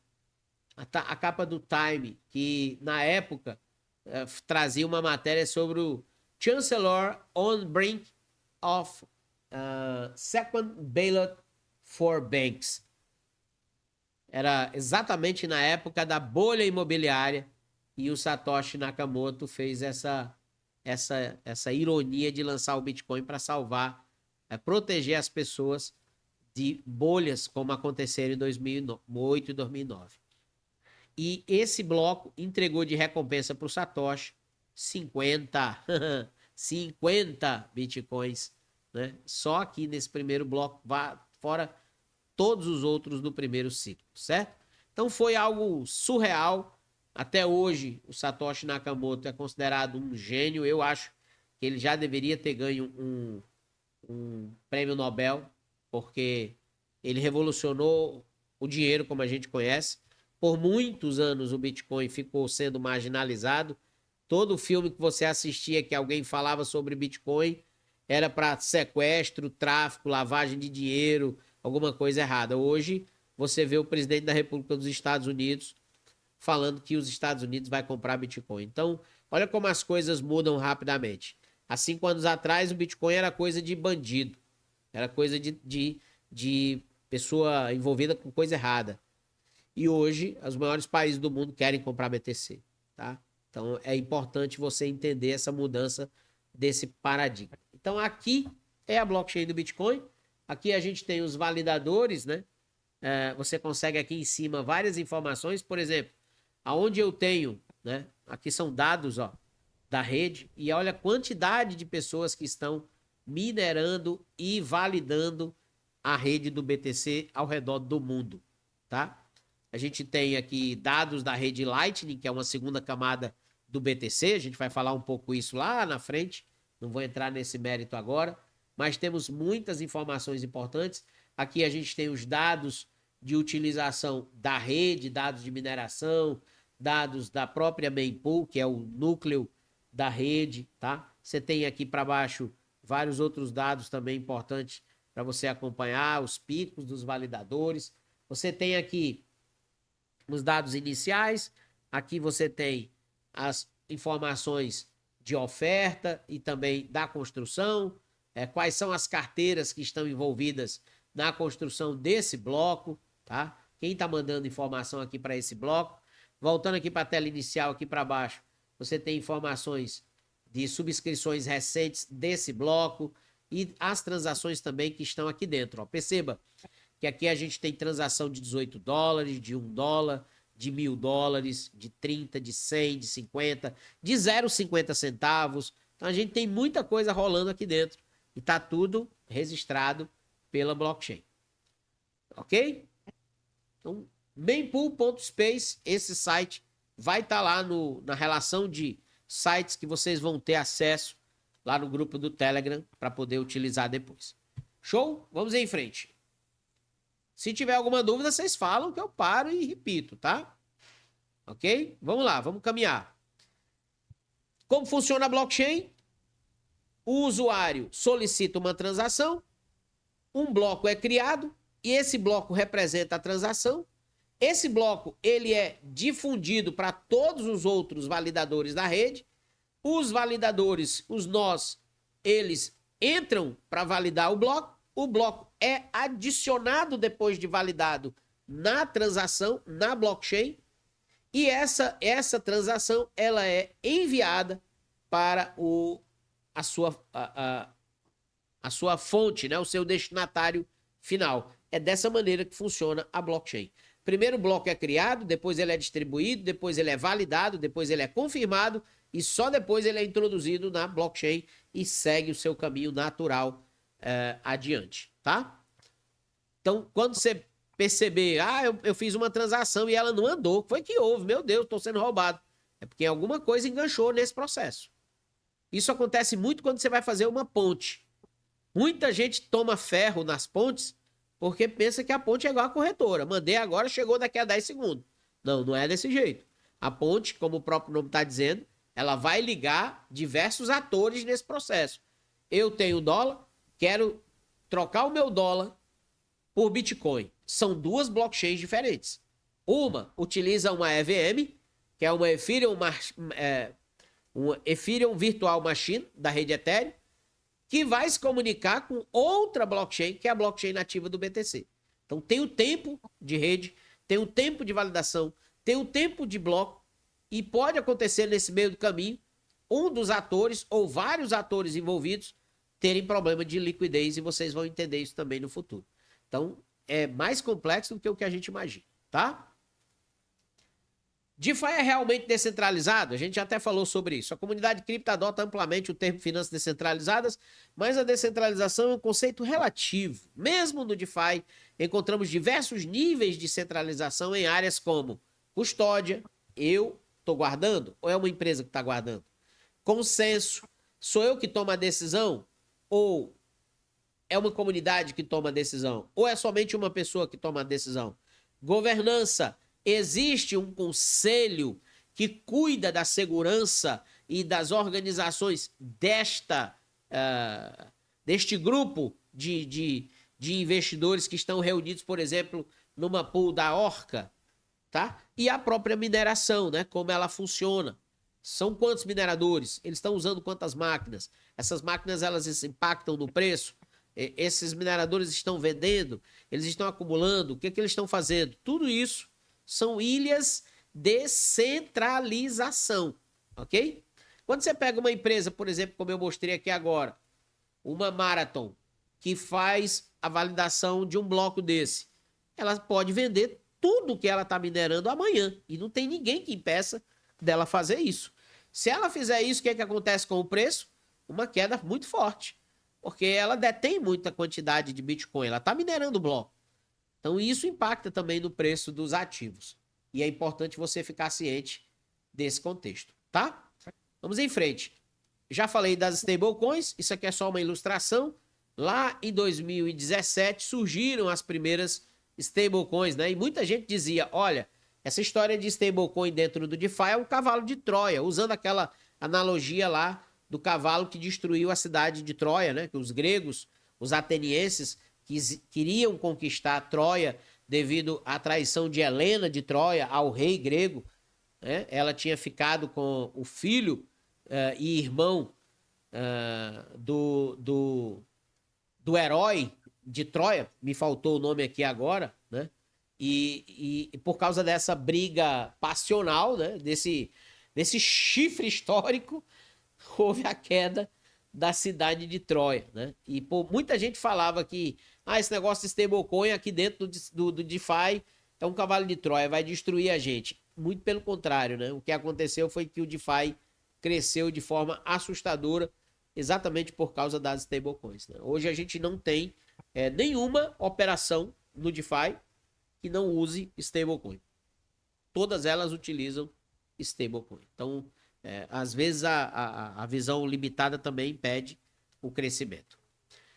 A capa do Time, que na época trazia uma matéria sobre o Chancellor on brink of second bailout for banks. Era exatamente na época da bolha imobiliária e o Satoshi Nakamoto fez essa ironia de lançar o Bitcoin para salvar, proteger as pessoas de bolhas como aconteceram em 2008 e 2009. E esse bloco entregou de recompensa para o Satoshi 50 Bitcoins, né? Só aqui nesse primeiro bloco, fora todos os outros do primeiro ciclo, certo? Então foi algo surreal. Até hoje, o Satoshi Nakamoto é considerado um gênio. Eu acho que ele já deveria ter ganho um prêmio Nobel, porque ele revolucionou o dinheiro como a gente conhece. Por muitos anos o Bitcoin ficou sendo marginalizado. Todo filme que você assistia que alguém falava sobre Bitcoin era para sequestro, tráfico, lavagem de dinheiro, alguma coisa errada. Hoje, você vê o presidente da República dos Estados Unidos falando que os Estados Unidos vai comprar Bitcoin. Então, olha como as coisas mudam rapidamente. Há 5 anos atrás, o Bitcoin era coisa de bandido. Era coisa de pessoa envolvida com coisa errada. E hoje, os maiores países do mundo querem comprar BTC, tá? Então, é importante você entender essa mudança desse paradigma. Então, aqui é a blockchain do Bitcoin. Aqui a gente tem os validadores, né? Você consegue aqui em cima várias informações. Por exemplo, aonde eu tenho, né? Aqui são dados, ó, da rede. E olha a quantidade de pessoas que estão minerando e validando a rede do BTC ao redor do mundo, tá? A gente tem aqui dados da rede Lightning, que é uma segunda camada do BTC. A gente vai falar um pouco isso lá na frente. Não vou entrar nesse mérito agora. Mas temos muitas informações importantes. Aqui a gente tem os dados de utilização da rede, dados de mineração, dados da própria mempool, que é o núcleo da rede, tá? Você tem aqui para baixo vários outros dados também importantes para você acompanhar, os picos dos validadores. Você tem aqui os dados iniciais, aqui você tem as informações de oferta e também da construção, quais são as carteiras que estão envolvidas na construção desse bloco, tá? Quem está mandando informação aqui para esse bloco. Voltando aqui para a tela inicial, aqui para baixo, você tem informações de subscrições recentes desse bloco e as transações também que estão aqui dentro. Ó. Perceba que aqui a gente tem transação de $18, de $1, de $1.000, de 30, de 100, de 50, de 0,50 centavos. Então a gente tem muita coisa rolando aqui dentro e está tudo registrado pela blockchain. Ok? Então, mempool.space, esse site vai estar lá na relação de sites que vocês vão ter acesso lá no grupo do Telegram para poder utilizar depois. Show? Vamos em frente. Se tiver alguma dúvida, vocês falam que eu paro e repito, tá? Ok? Vamos lá, vamos caminhar. Como funciona a blockchain? O usuário solicita uma transação, um bloco é criado e esse bloco representa a transação. Esse bloco ele é difundido para todos os outros validadores da rede. Os validadores, os nós, eles entram para validar o bloco é adicionado depois de validado na transação, na blockchain, e essa transação ela é enviada para a sua fonte, né? O seu destinatário final. É dessa maneira que funciona a blockchain. Primeiro o bloco é criado, depois ele é distribuído, depois ele é validado, depois ele é confirmado e só depois ele é introduzido na blockchain e segue o seu caminho natural adiante, tá? Então, quando você perceber, eu fiz uma transação e ela não andou, foi que houve, meu Deus, estou sendo roubado. É porque alguma coisa enganchou nesse processo. Isso acontece muito quando você vai fazer uma ponte. Muita gente toma ferro nas pontes porque pensa que a ponte é igual a corretora. Mandei agora, chegou daqui a 10 segundos. Não, não é desse jeito. A ponte, como o próprio nome está dizendo, ela vai ligar diversos atores nesse processo. Eu tenho dólar, quero trocar o meu dólar por Bitcoin. São duas blockchains diferentes. Uma utiliza uma EVM, que é uma Ethereum Virtual Machine da rede Ethereum, que vai se comunicar com outra blockchain, que é a blockchain nativa do BTC. Então tem o tempo de rede, tem o tempo de validação, tem o tempo de bloco, e pode acontecer nesse meio do caminho um dos atores ou vários atores envolvidos terem problema de liquidez, e vocês vão entender isso também no futuro. Então é mais complexo do que o que a gente imagina, tá? DeFi é realmente descentralizado? A gente já até falou sobre isso. A comunidade cripto adota amplamente o termo finanças descentralizadas, mas a descentralização é um conceito relativo. Mesmo no DeFi, encontramos diversos níveis de centralização em áreas como custódia, eu estou guardando ou é uma empresa que está guardando? Consenso, sou eu que tomo a decisão ou é uma comunidade que toma a decisão? Ou é somente uma pessoa que toma a decisão? Governança, existe um conselho que cuida da segurança e das organizações deste grupo de investidores que estão reunidos, por exemplo, numa pool da Orca, tá? E a própria mineração, né? Como ela funciona. São quantos mineradores? Eles estão usando quantas máquinas? Essas máquinas, elas impactam no preço? Esses mineradores estão vendendo? Eles estão acumulando? O que eles estão fazendo? Tudo isso são ilhas de centralização, ok? Quando você pega uma empresa, por exemplo, como eu mostrei aqui agora, uma Marathon, que faz a validação de um bloco desse, ela pode vender tudo que ela está minerando amanhã, e não tem ninguém que impeça dela fazer isso. Se ela fizer isso, o que acontece com o preço? Uma queda muito forte, porque ela detém muita quantidade de Bitcoin, ela está minerando o bloco. Então isso impacta também no preço dos ativos. E é importante você ficar ciente desse contexto, tá? Vamos em frente. Já falei das stablecoins, isso aqui é só uma ilustração. Lá em 2017 surgiram as primeiras stablecoins, né? E muita gente dizia, olha, essa história de stablecoin dentro do DeFi é um cavalo de Troia, usando aquela analogia lá do cavalo que destruiu a cidade de Troia, né? Que os gregos, os atenienses, queriam conquistar Troia devido à traição de Helena de Troia ao rei grego, né? Ela tinha ficado com o filho e irmão do herói de Troia, me faltou o nome aqui agora, né? E por causa dessa briga passional, né? Desse chifre histórico, houve a queda da cidade de Troia, né? E muita gente falava que esse negócio de stablecoin aqui dentro do DeFi é um cavalo de Troia, vai destruir a gente. Muito pelo contrário, né? O que aconteceu foi que o DeFi cresceu de forma assustadora exatamente por causa das stablecoins, né? Hoje a gente não tem nenhuma operação no DeFi que não use stablecoin. Todas elas utilizam stablecoin. Então, às vezes a visão limitada também impede o crescimento.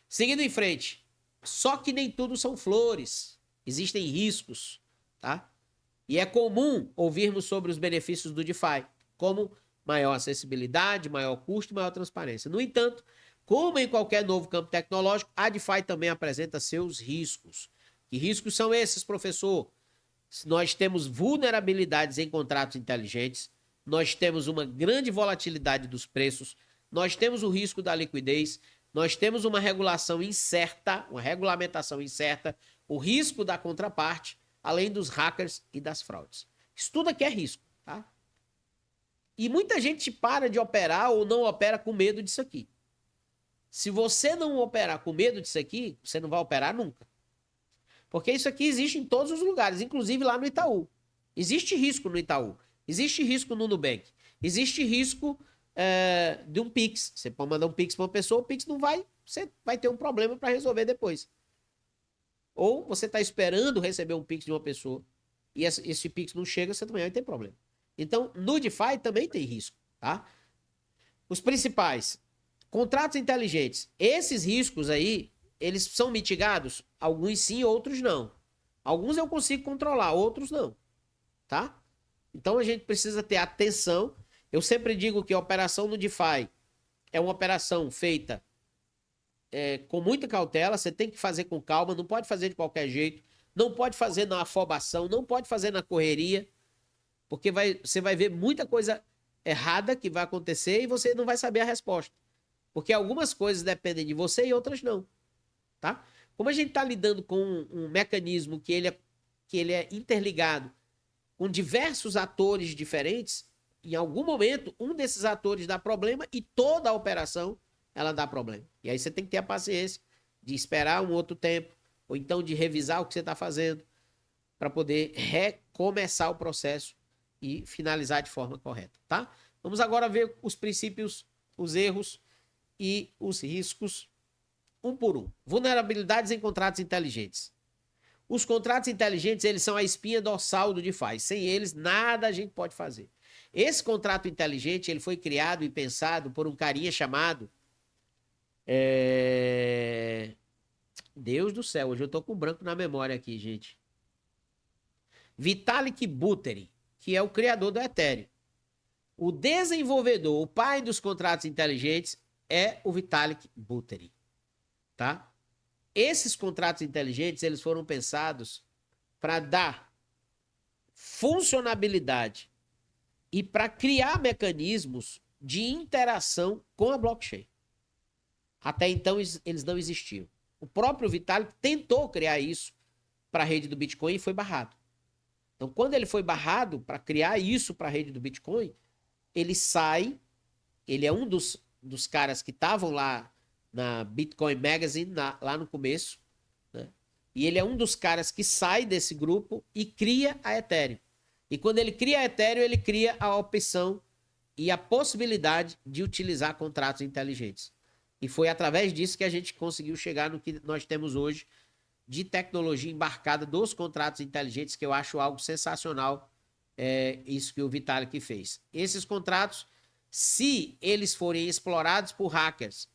Seguindo em frente, só que nem tudo são flores. Existem riscos, tá? E é comum ouvirmos sobre os benefícios do DeFi, como maior acessibilidade, maior custo, maior transparência. No entanto, como em qualquer novo campo tecnológico, a DeFi também apresenta seus riscos. Que riscos são esses, professor? Nós temos vulnerabilidades em contratos inteligentes, nós temos uma grande volatilidade dos preços, nós temos o risco da liquidez, nós temos uma regulação incerta, uma regulamentação incerta, o risco da contraparte, além dos hackers e das fraudes. Isso tudo aqui é risco, tá? E muita gente para de operar ou não opera com medo disso aqui. Se você não operar com medo disso aqui, você não vai operar nunca. Porque isso aqui existe em todos os lugares, inclusive lá no Itaú. Existe risco no Itaú, existe risco no Nubank, existe risco de um Pix. Você pode mandar um Pix para uma pessoa, o Pix não vai, você vai ter um problema para resolver depois. Ou você está esperando receber um Pix de uma pessoa e esse Pix não chega, você também vai ter problema. Então, no DeFi também tem risco, tá? Os principais, contratos inteligentes. Esses riscos aí, eles são mitigados? Alguns sim, outros não. Alguns eu consigo controlar, outros não, tá? Então a gente precisa ter atenção. Eu sempre digo que a operação no DeFi é uma operação feita com muita cautela, você tem que fazer com calma, não pode fazer de qualquer jeito, não pode fazer na afobação, não pode fazer na correria, porque você vai ver muita coisa errada que vai acontecer e você não vai saber a resposta. Porque algumas coisas dependem de você e outras não, tá? Como a gente está lidando com um mecanismo que ele é interligado com diversos atores diferentes, em algum momento, um desses atores dá problema e toda a operação ela dá problema. E aí você tem que ter a paciência de esperar um outro tempo, ou então de revisar o que você está fazendo, para poder recomeçar o processo e finalizar de forma correta, tá? Vamos agora ver os princípios, os erros e os riscos, um por um. Vulnerabilidades em contratos inteligentes. Os contratos inteligentes, eles são a espinha dorsal do DeFi. Sem eles, nada a gente pode fazer. Esse contrato inteligente, ele foi criado e pensado por um carinha chamado... Deus do céu, hoje eu tô com branco na memória aqui, gente. Vitalik Buterin, que é o criador do Ethereum. O desenvolvedor, o pai dos contratos inteligentes, é o Vitalik Buterin, tá? Esses contratos inteligentes, eles foram pensados para dar funcionalidade e para criar mecanismos de interação com a blockchain. Até então, eles não existiam. O próprio Vitalik tentou criar isso para a rede do Bitcoin e foi barrado. Então, quando ele foi barrado para criar isso para a rede do Bitcoin, ele sai, ele é um dos caras que estavam lá na Bitcoin Magazine, lá no começo, né? E ele é um dos caras que sai desse grupo e cria a Ethereum. E quando ele cria a Ethereum, ele cria a opção e a possibilidade de utilizar contratos inteligentes. E foi através disso que a gente conseguiu chegar no que nós temos hoje de tecnologia embarcada dos contratos inteligentes, que eu acho algo sensacional, isso que o Vitalik fez. Esses contratos, se eles forem explorados por hackers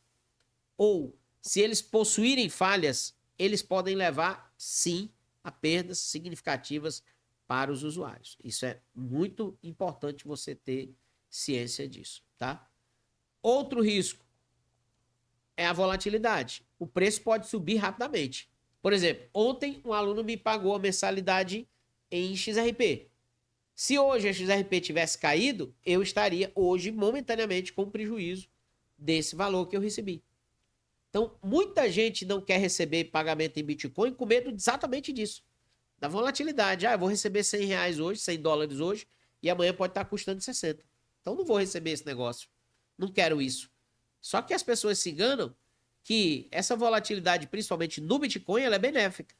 ou se eles possuírem falhas, eles podem levar, sim, a perdas significativas para os usuários. Isso é muito importante você ter ciência disso, tá? Outro risco é a volatilidade. O preço pode subir rapidamente. Por exemplo, ontem um aluno me pagou a mensalidade em XRP. Se hoje a XRP tivesse caído, eu estaria hoje momentaneamente com prejuízo desse valor que eu recebi. Então, muita gente não quer receber pagamento em Bitcoin com medo exatamente disso, da volatilidade. Eu vou receber R$100 hoje, $100 hoje, e amanhã pode estar custando 60. Então, não vou receber esse negócio. Não quero isso. Só que as pessoas se enganam que essa volatilidade, principalmente no Bitcoin, ela é benéfica.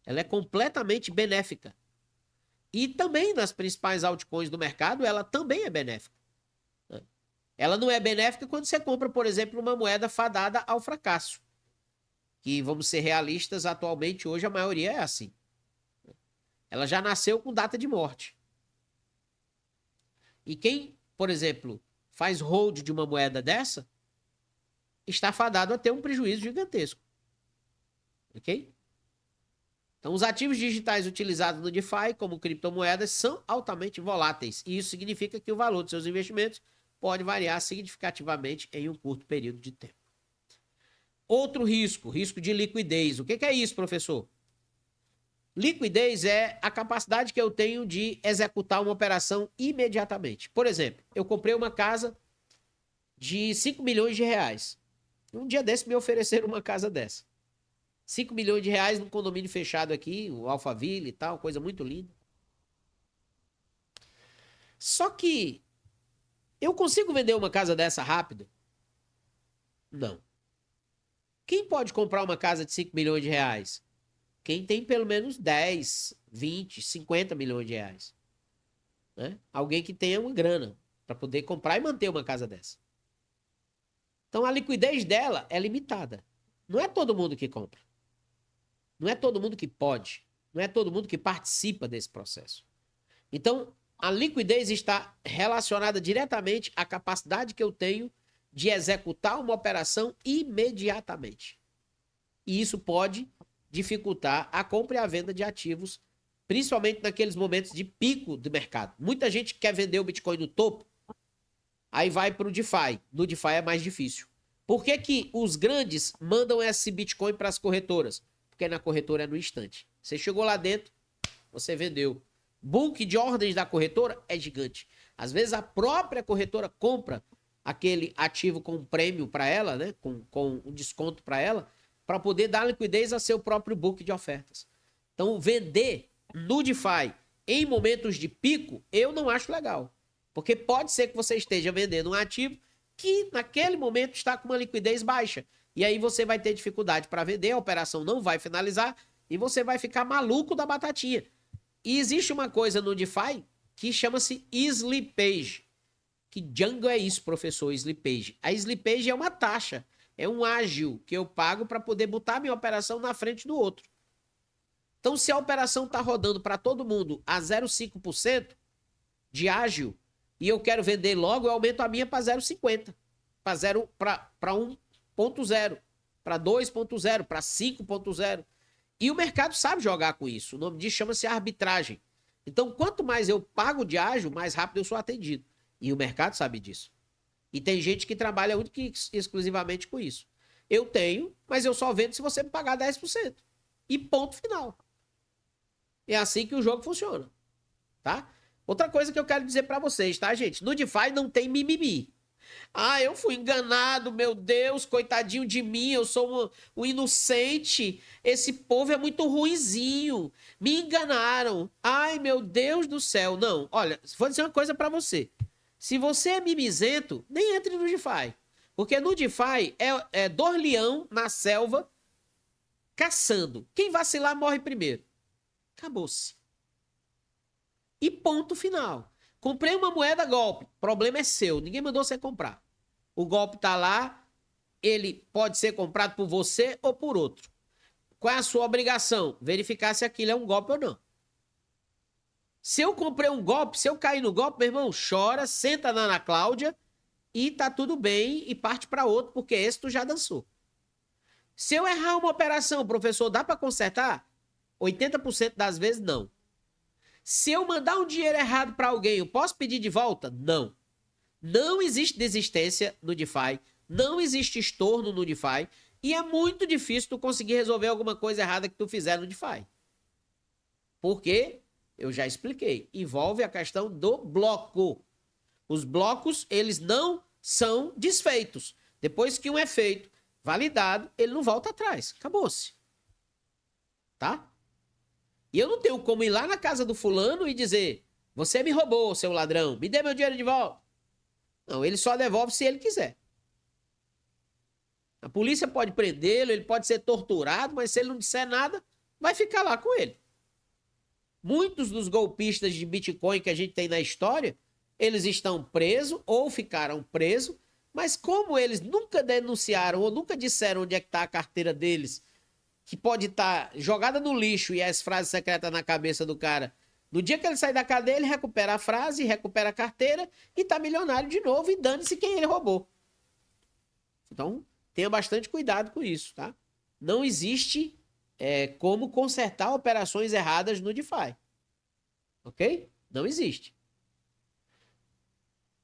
Ela é completamente benéfica. E também nas principais altcoins do mercado, ela também é benéfica. Ela não é benéfica quando você compra, por exemplo, uma moeda fadada ao fracasso. Que, vamos ser realistas, atualmente, hoje a maioria é assim. Ela já nasceu com data de morte. E quem, por exemplo, faz hold de uma moeda dessa, está fadado a ter um prejuízo gigantesco. Ok? Então, os ativos digitais utilizados no DeFi, como criptomoedas, são altamente voláteis. E isso significa que o valor de seus investimentos pode variar significativamente em um curto período de tempo. Outro risco, risco de liquidez. O que é isso, professor? Liquidez é a capacidade que eu tenho de executar uma operação imediatamente. Por exemplo, eu comprei uma casa de 5 milhões de reais. Um dia desse me ofereceram uma casa dessa. 5 milhões de reais num condomínio fechado aqui, o Alphaville e tal, coisa muito linda. Só que eu consigo vender uma casa dessa rápido? Não. Quem pode comprar uma casa de 5 milhões de reais? Quem tem pelo menos 10, 20, 50 milhões de reais. Né? Alguém que tenha uma grana para poder comprar e manter uma casa dessa. Então a liquidez dela é limitada. Não é todo mundo que compra. Não é todo mundo que pode. Não é todo mundo que participa desse processo. Então, a liquidez está relacionada diretamente à capacidade que eu tenho de executar uma operação imediatamente. E isso pode dificultar a compra e a venda de ativos, principalmente naqueles momentos de pico do mercado. Muita gente quer vender o Bitcoin no topo, aí vai para o DeFi. No DeFi é mais difícil. Por que que os grandes mandam esse Bitcoin para as corretoras? Porque na corretora é no instante. Você chegou lá dentro, você vendeu. Bulk de ordens da corretora é gigante. Às vezes a própria corretora compra aquele ativo com um prêmio para ela, né? com um desconto para ela, para poder dar liquidez a seu próprio book de ofertas. Então, vender no DeFi em momentos de pico, eu não acho legal. Porque pode ser que você esteja vendendo um ativo que naquele momento está com uma liquidez baixa. E aí você vai ter dificuldade para vender, a operação não vai finalizar e você vai ficar maluco da batatinha. E existe uma coisa no DeFi que chama-se slippage. Que Django é isso, professor, slippage. A slippage é uma taxa, é um ágio que eu pago para poder botar minha operação na frente do outro. Então, se a operação está rodando para todo mundo a 0,5% de ágio e eu quero vender logo, eu aumento a minha para 0,50%, para 1,0%, para 2,0%, para 5,0%. E o mercado sabe jogar com isso. O nome disso chama-se arbitragem. Então, quanto mais eu pago de ágio, mais rápido eu sou atendido. E o mercado sabe disso. E tem gente que trabalha única e exclusivamente com isso. Eu tenho, mas eu só vendo se você me pagar 10%. E ponto final. É assim que o jogo funciona. Tá? Outra coisa que eu quero dizer para vocês, tá, gente? No DeFi não tem mimimi. Ah, eu fui enganado, meu Deus, coitadinho de mim, eu sou um inocente. Esse povo é muito ruinzinho. Me enganaram. Ai, meu Deus do céu. Não, olha, vou dizer uma coisa para você. Se você é mimizento, nem entre no DeFi. Porque no DeFi é dois leão na selva caçando. Quem vacilar morre primeiro. Acabou-se. E ponto final. Comprei uma moeda golpe. Problema é seu. Ninguém mandou você comprar. O golpe tá lá. Ele pode ser comprado por você ou por outro. Qual é a sua obrigação? Verificar se aquilo é um golpe ou não. Se eu comprei um golpe, se eu cair no golpe, meu irmão, chora, senta na Ana Cláudia e tá tudo bem e parte para outro, porque esse tu já dançou. Se eu errar uma operação, professor, dá para consertar? 80% das vezes, não. Se eu mandar um dinheiro errado para alguém, eu posso pedir de volta? Não. Não existe desistência no DeFi, não existe estorno no DeFi e é muito difícil tu conseguir resolver alguma coisa errada que tu fizer no DeFi. Por quê? Eu já expliquei. Envolve a questão do bloco. Os blocos, eles não são desfeitos. Depois que um é feito, validado, ele não volta atrás. Acabou-se. Tá? E eu não tenho como ir lá na casa do fulano e dizer: você me roubou, seu ladrão, me dê meu dinheiro de volta. Não, ele só devolve se ele quiser. A polícia pode prendê-lo, ele pode ser torturado, mas se ele não disser nada, vai ficar lá com ele. Muitos dos golpistas de Bitcoin que a gente tem na história, eles estão presos ou ficaram presos, mas como eles nunca denunciaram ou nunca disseram onde é que está a carteira deles, que pode estar jogada no lixo e as frases secretas na cabeça do cara, no dia que ele sair da cadeia, ele recupera a frase, recupera a carteira e tá milionário de novo e dane-se quem ele roubou. Então, tenha bastante cuidado com isso, tá? Não existe como consertar operações erradas no DeFi. Ok? Não existe.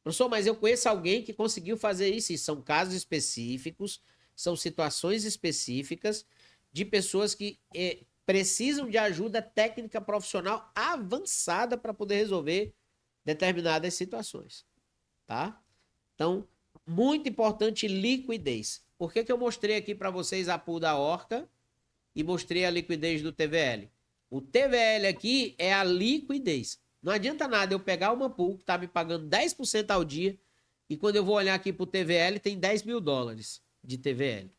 Professor, mas eu conheço alguém que conseguiu fazer isso. E são casos específicos, são situações específicas de pessoas que precisam de ajuda técnica profissional avançada para poder resolver determinadas situações. Tá? Então, muito importante liquidez. Por que eu mostrei aqui para vocês a pool da Orca e mostrei a liquidez do TVL? O TVL aqui é a liquidez. Não adianta nada eu pegar uma pool que está me pagando 10% ao dia e quando eu vou olhar aqui para o TVL tem 10 mil dólares de TVL.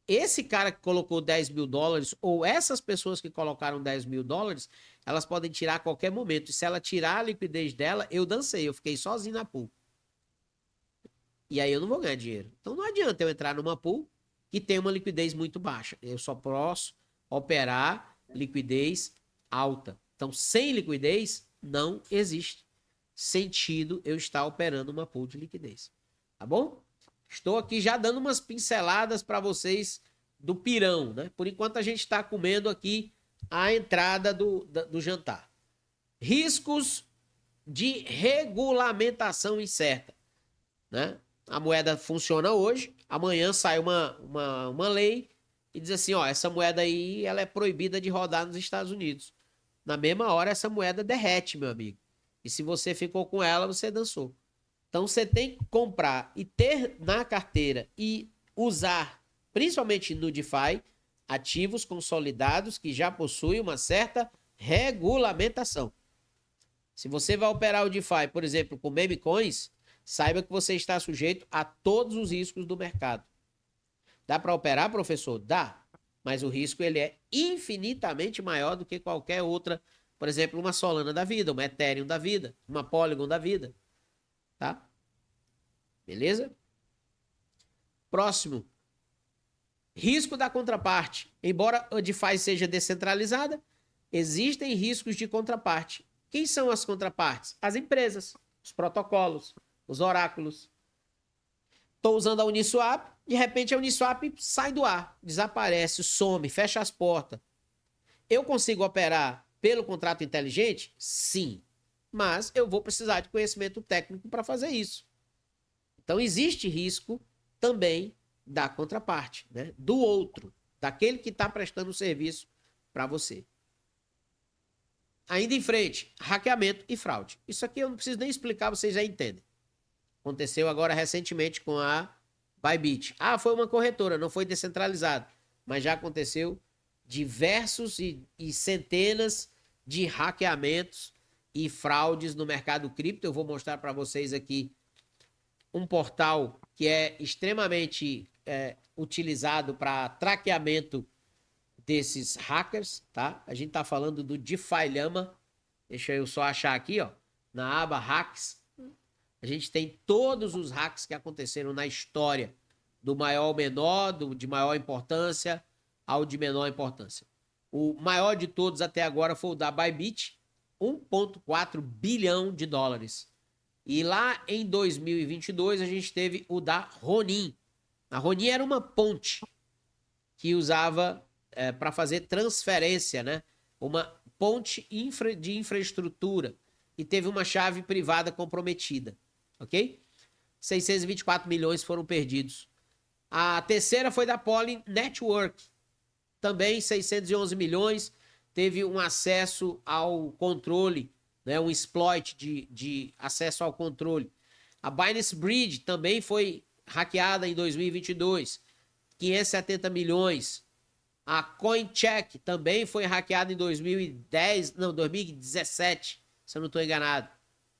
Esse cara que colocou 10 mil dólares ou essas pessoas que colocaram 10 mil dólares, elas podem tirar a qualquer momento. E se ela tirar a liquidez dela, eu dancei, eu fiquei sozinho na pool. E aí eu não vou ganhar dinheiro. Então não adianta eu entrar numa pool que tem uma liquidez muito baixa. Eu só posso operar liquidez alta. Então, sem liquidez, não existe sentido eu estar operando uma pool de liquidez. Tá bom? Estou aqui já dando umas pinceladas para vocês do pirão, né? Por enquanto a gente está comendo aqui a entrada do jantar. Riscos de regulamentação incerta, né? A moeda funciona hoje, amanhã sai uma lei e diz assim, ó, essa moeda aí ela é proibida de rodar nos Estados Unidos. Na mesma hora essa moeda derrete, meu amigo. E se você ficou com ela, você dançou. Então você tem que comprar e ter na carteira e usar, principalmente no DeFi, ativos consolidados que já possuem uma certa regulamentação. Se você vai operar o DeFi, por exemplo, com meme coins, saiba que você está sujeito a todos os riscos do mercado. Dá para operar, professor? Dá. Mas o risco ele é infinitamente maior do que qualquer outra, por exemplo, uma Solana da vida, uma Ethereum da vida, uma Polygon da vida. Tá? Beleza? Próximo. Risco da contraparte. Embora a DeFi seja descentralizada, existem riscos de contraparte. Quem são as contrapartes? As empresas, os protocolos, os oráculos. Estou usando a Uniswap, de repente a Uniswap sai do ar, desaparece, some, fecha as portas. Eu consigo operar pelo contrato inteligente? Sim. Mas eu vou precisar de conhecimento técnico para fazer isso. Então existe risco também da contraparte, né? Do outro, daquele que está prestando o serviço para você. Ainda em frente, hackeamento e fraude. Isso aqui eu não preciso nem explicar, vocês já entendem. Aconteceu agora recentemente com a Bybit. Ah, foi uma corretora, não foi descentralizado. Mas já aconteceu diversos e centenas de hackeamentos e fraudes no mercado cripto. Eu vou mostrar para vocês aqui um portal que é extremamente utilizado para traqueamento desses hackers, tá? A gente tá falando do DeFi Llama. Deixa eu só achar aqui, ó, na aba hacks. A gente tem todos os hacks que aconteceram na história, do maior ao menor, de maior importância ao de menor importância. O maior de todos até agora foi o da Bybit, 1,4 bilhão de dólares. E lá em 2022 a gente teve o da Ronin. A Ronin era uma ponte que usava para fazer transferência, né? Uma ponte de infraestrutura e teve uma chave privada comprometida, ok? 624 milhões foram perdidos. A terceira foi da Poly Network, também 611 milhões, teve um acesso ao controle, né? Um exploit de acesso ao controle. A Binance Bridge também foi hackeada em 2022, 570 milhões. A CoinCheck também foi hackeada em 2017, se eu não estou enganado.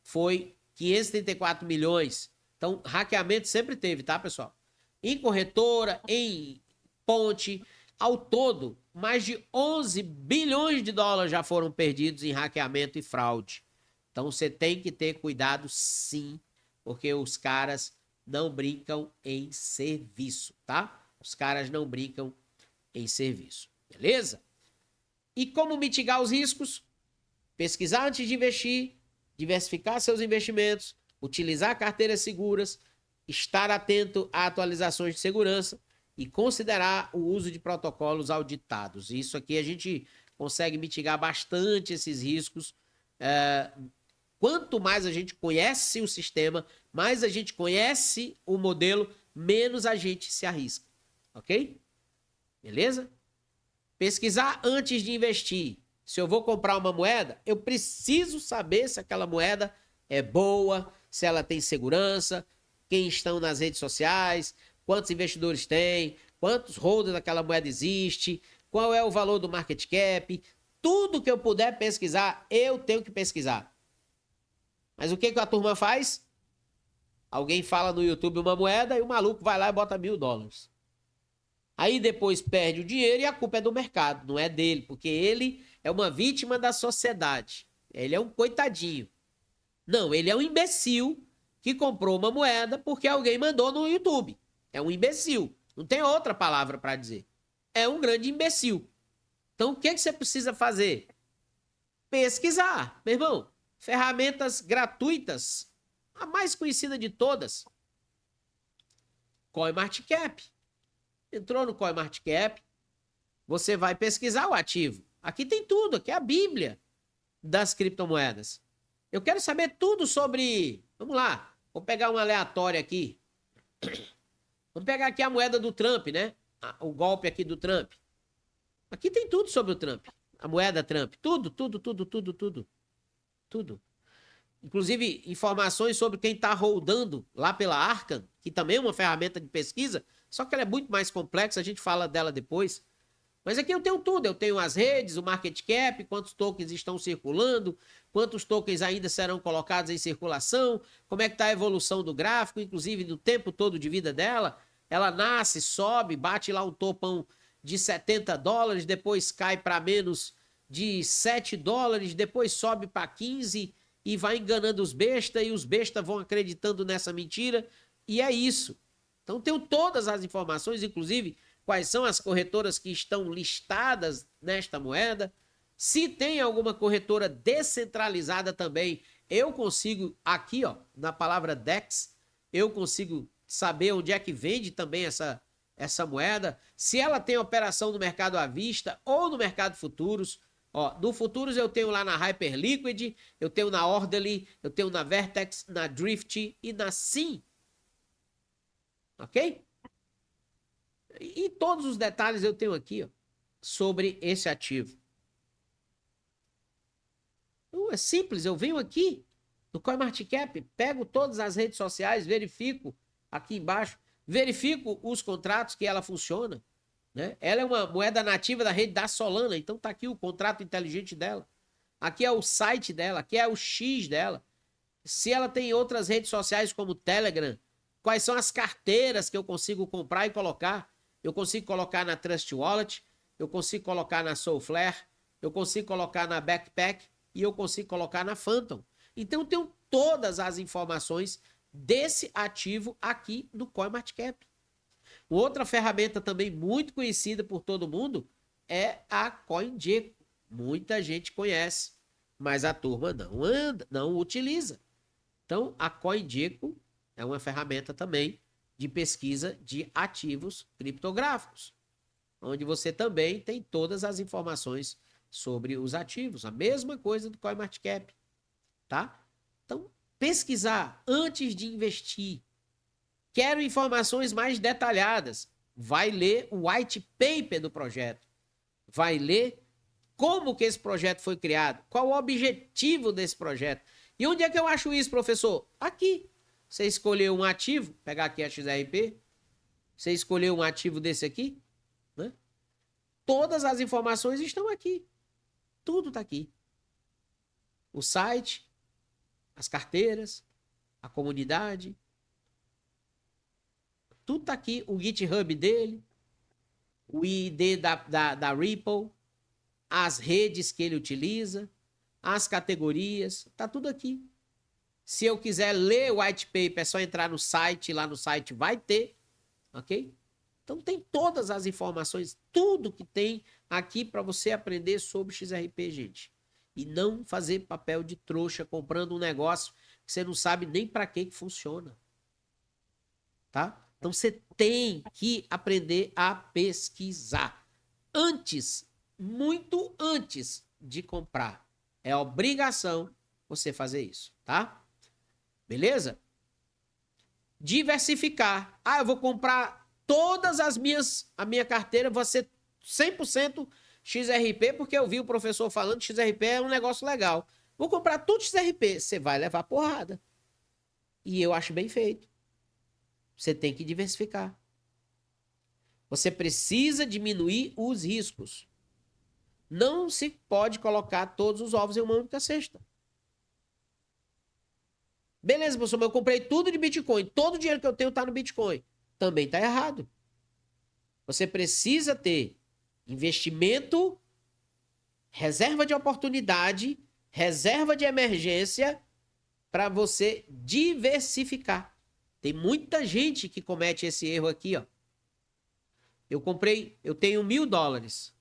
Foi 534 milhões. Então, hackeamento sempre teve, tá, pessoal? Em corretora, em ponte, ao todo, mais de 11 bilhões de dólares já foram perdidos em hackeamento e fraude. Então, você tem que ter cuidado, sim, porque os caras não brincam em serviço, tá? Os caras não brincam em serviço, beleza? E como mitigar os riscos? Pesquisar antes de investir, diversificar seus investimentos, utilizar carteiras seguras, estar atento a atualizações de segurança e considerar o uso de protocolos auditados. Isso aqui a gente consegue mitigar bastante esses riscos. Quanto mais a gente conhece o sistema, mais a gente conhece o modelo, menos a gente se arrisca, ok? Beleza? Pesquisar antes de investir. Se eu vou comprar uma moeda, eu preciso saber se aquela moeda é boa, se ela tem segurança, quem estão nas redes sociais, quantos investidores tem, quantos holders daquela moeda existe, qual é o valor do market cap. Tudo que eu puder pesquisar, eu tenho que pesquisar. Mas o que a turma faz? Alguém fala no YouTube uma moeda e o maluco vai lá e bota $1.000. Aí depois perde o dinheiro e a culpa é do mercado, não é dele, porque ele é uma vítima da sociedade. Ele é um coitadinho. Não, ele é um imbecil que comprou uma moeda porque alguém mandou no YouTube. É um imbecil. Não tem outra palavra para dizer. É um grande imbecil. Então o que você precisa fazer? Pesquisar, meu irmão. Ferramentas gratuitas. A mais conhecida de todas. CoinMarketCap. Entrou no CoinMarketCap, você vai pesquisar o ativo. Aqui tem tudo, aqui é a Bíblia das criptomoedas. Eu quero saber tudo sobre... Vamos lá, vou pegar uma aleatória aqui. Vamos pegar aqui a moeda do Trump, né? O golpe aqui do Trump. Aqui tem tudo sobre o Trump. A moeda Trump. Tudo, tudo, tudo, tudo, tudo. Tudo. Inclusive, informações sobre quem está holdando lá pela Arcan, que também é uma ferramenta de pesquisa, só que ela é muito mais complexa, a gente fala dela depois. Mas aqui eu tenho tudo, eu tenho as redes, o market cap, quantos tokens estão circulando, quantos tokens ainda serão colocados em circulação, como é que está a evolução do gráfico, inclusive do tempo todo de vida dela. Ela nasce, sobe, bate lá um topão de $70, depois cai para menos de $7, depois sobe para 15 e vai enganando os bestas, e os bestas vão acreditando nessa mentira, e é isso. Então tenho todas as informações, inclusive quais são as corretoras que estão listadas nesta moeda. Se tem alguma corretora descentralizada também, eu consigo, aqui ó, na palavra DEX, eu consigo saber onde é que vende também essa moeda. Se ela tem operação no mercado à vista ou no mercado futuros. Ó, no futuros eu tenho lá na Hyperliquid, eu tenho na Orderly, eu tenho na Vertex, na Drift e na Sim. Ok? E todos os detalhes eu tenho aqui, ó, sobre esse ativo. Então, é simples, eu venho aqui no CoinMarketCap, pego todas as redes sociais, verifico aqui embaixo, verifico os contratos que ela funciona. Né? Ela é uma moeda nativa da rede da Solana, então tá aqui o contrato inteligente dela. Aqui é o site dela, aqui é o X dela. Se ela tem outras redes sociais como o Telegram, quais são as carteiras que eu consigo comprar e colocar? Eu consigo colocar na Trust Wallet, eu consigo colocar na Soulflare, eu consigo colocar na Backpack e eu consigo colocar na Phantom. Então eu tenho todas as informações desse ativo aqui no CoinMarketCap. Outra ferramenta também muito conhecida por todo mundo é a CoinGecko. Muita gente conhece, mas a turma não utiliza. Então, a CoinGecko é uma ferramenta também de pesquisa de ativos criptográficos, onde você também tem todas as informações sobre os ativos. A mesma coisa do CoinMarketCap, tá? Então, pesquisar antes de investir. Quero informações mais detalhadas. Vai ler o white paper do projeto. Vai ler como que esse projeto foi criado. Qual o objetivo desse projeto. E onde é que eu acho isso, professor? Aqui. Você escolheu um ativo, pegar aqui a XRP. Você escolheu um ativo desse aqui. Né? Todas as informações estão aqui. Tudo está aqui. O site, as carteiras, a comunidade. Tudo tá aqui, o GitHub dele, o ID da Ripple, as redes que ele utiliza, as categorias, tá tudo aqui. Se eu quiser ler o white paper, é só entrar no site, lá no site vai ter, ok? Então tem todas as informações, tudo que tem aqui para você aprender sobre XRP, gente. E não fazer papel de trouxa comprando um negócio que você não sabe nem para que funciona. Tá? Então você tem que aprender a pesquisar antes, muito antes de comprar. É obrigação você fazer isso, tá? Beleza? Diversificar. Ah, eu vou comprar todas a minha carteira vai ser 100% XRP, porque eu vi o professor falando que XRP é um negócio legal. Vou comprar tudo XRP. Você vai levar porrada. E eu acho bem feito. Você tem que diversificar. Você precisa diminuir os riscos. Não se pode colocar todos os ovos em uma única cesta. Beleza, professor, mas eu comprei tudo de Bitcoin. Todo o dinheiro que eu tenho está no Bitcoin. Também está errado. Você precisa ter investimento, reserva de oportunidade, reserva de emergência para você diversificar. Tem muita gente que comete esse erro aqui, ó. Eu tenho $1.000.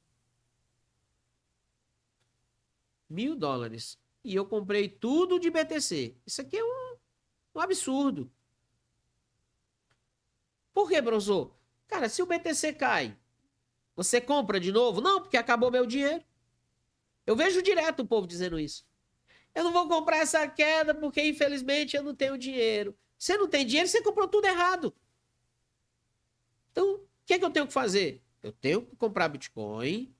$1.000. E eu comprei tudo de BTC. Isso aqui é um absurdo. Por quê, professor? Cara, se o BTC cai, você compra de novo? Não, porque acabou meu dinheiro. Eu vejo direto o povo dizendo isso. Eu não vou comprar essa queda porque, infelizmente, eu não tenho dinheiro. Você não tem dinheiro, você comprou tudo errado. Então, o que é que eu tenho que fazer? Eu tenho que comprar Bitcoin,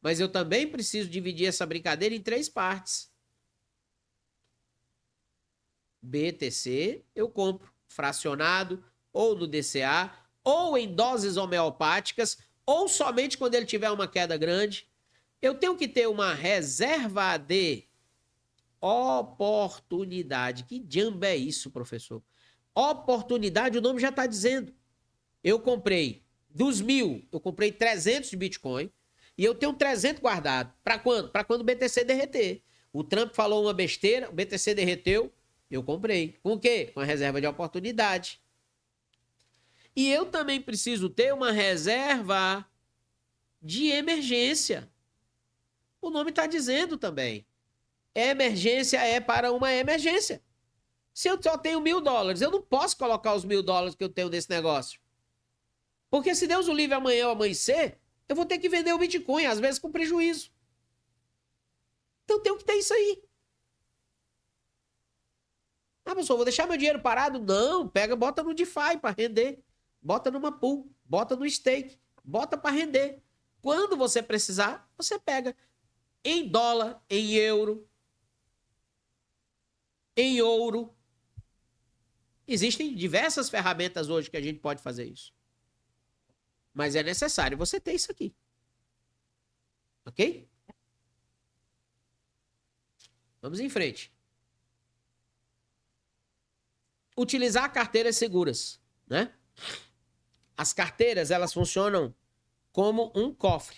mas eu também preciso dividir essa brincadeira em 3 partes. BTC, eu compro fracionado, ou no DCA, ou em doses homeopáticas, ou somente quando ele tiver uma queda grande. Eu tenho que ter uma reserva de oportunidade. Que diabo é isso, professor? Oportunidade, o nome já está dizendo. Eu comprei dos 1.000, eu comprei 300 de Bitcoin e eu tenho 300 guardado. Para quando? Para quando o BTC derreter. O Trump falou uma besteira, o BTC derreteu, eu comprei. Com o quê? Com a reserva de oportunidade. E eu também preciso ter uma reserva de emergência. O nome está dizendo também. Emergência é para uma emergência. Se eu só tenho $1.000, eu não posso colocar os $1.000 que eu tenho nesse negócio. Porque se Deus o livre amanhã ou amanhecer, eu vou ter que vender o Bitcoin, às vezes com prejuízo. Então tem que ter isso aí. Ah, professor, vou deixar meu dinheiro parado? Não, pega, bota no DeFi para render. Bota numa pool, bota no stake, bota para render. Quando você precisar, você pega em dólar, em euro, em ouro. Existem diversas ferramentas hoje que a gente pode fazer isso. Mas é necessário você ter isso aqui. Ok? Vamos em frente. Utilizar carteiras seguras, né? As carteiras, elas funcionam como um cofre.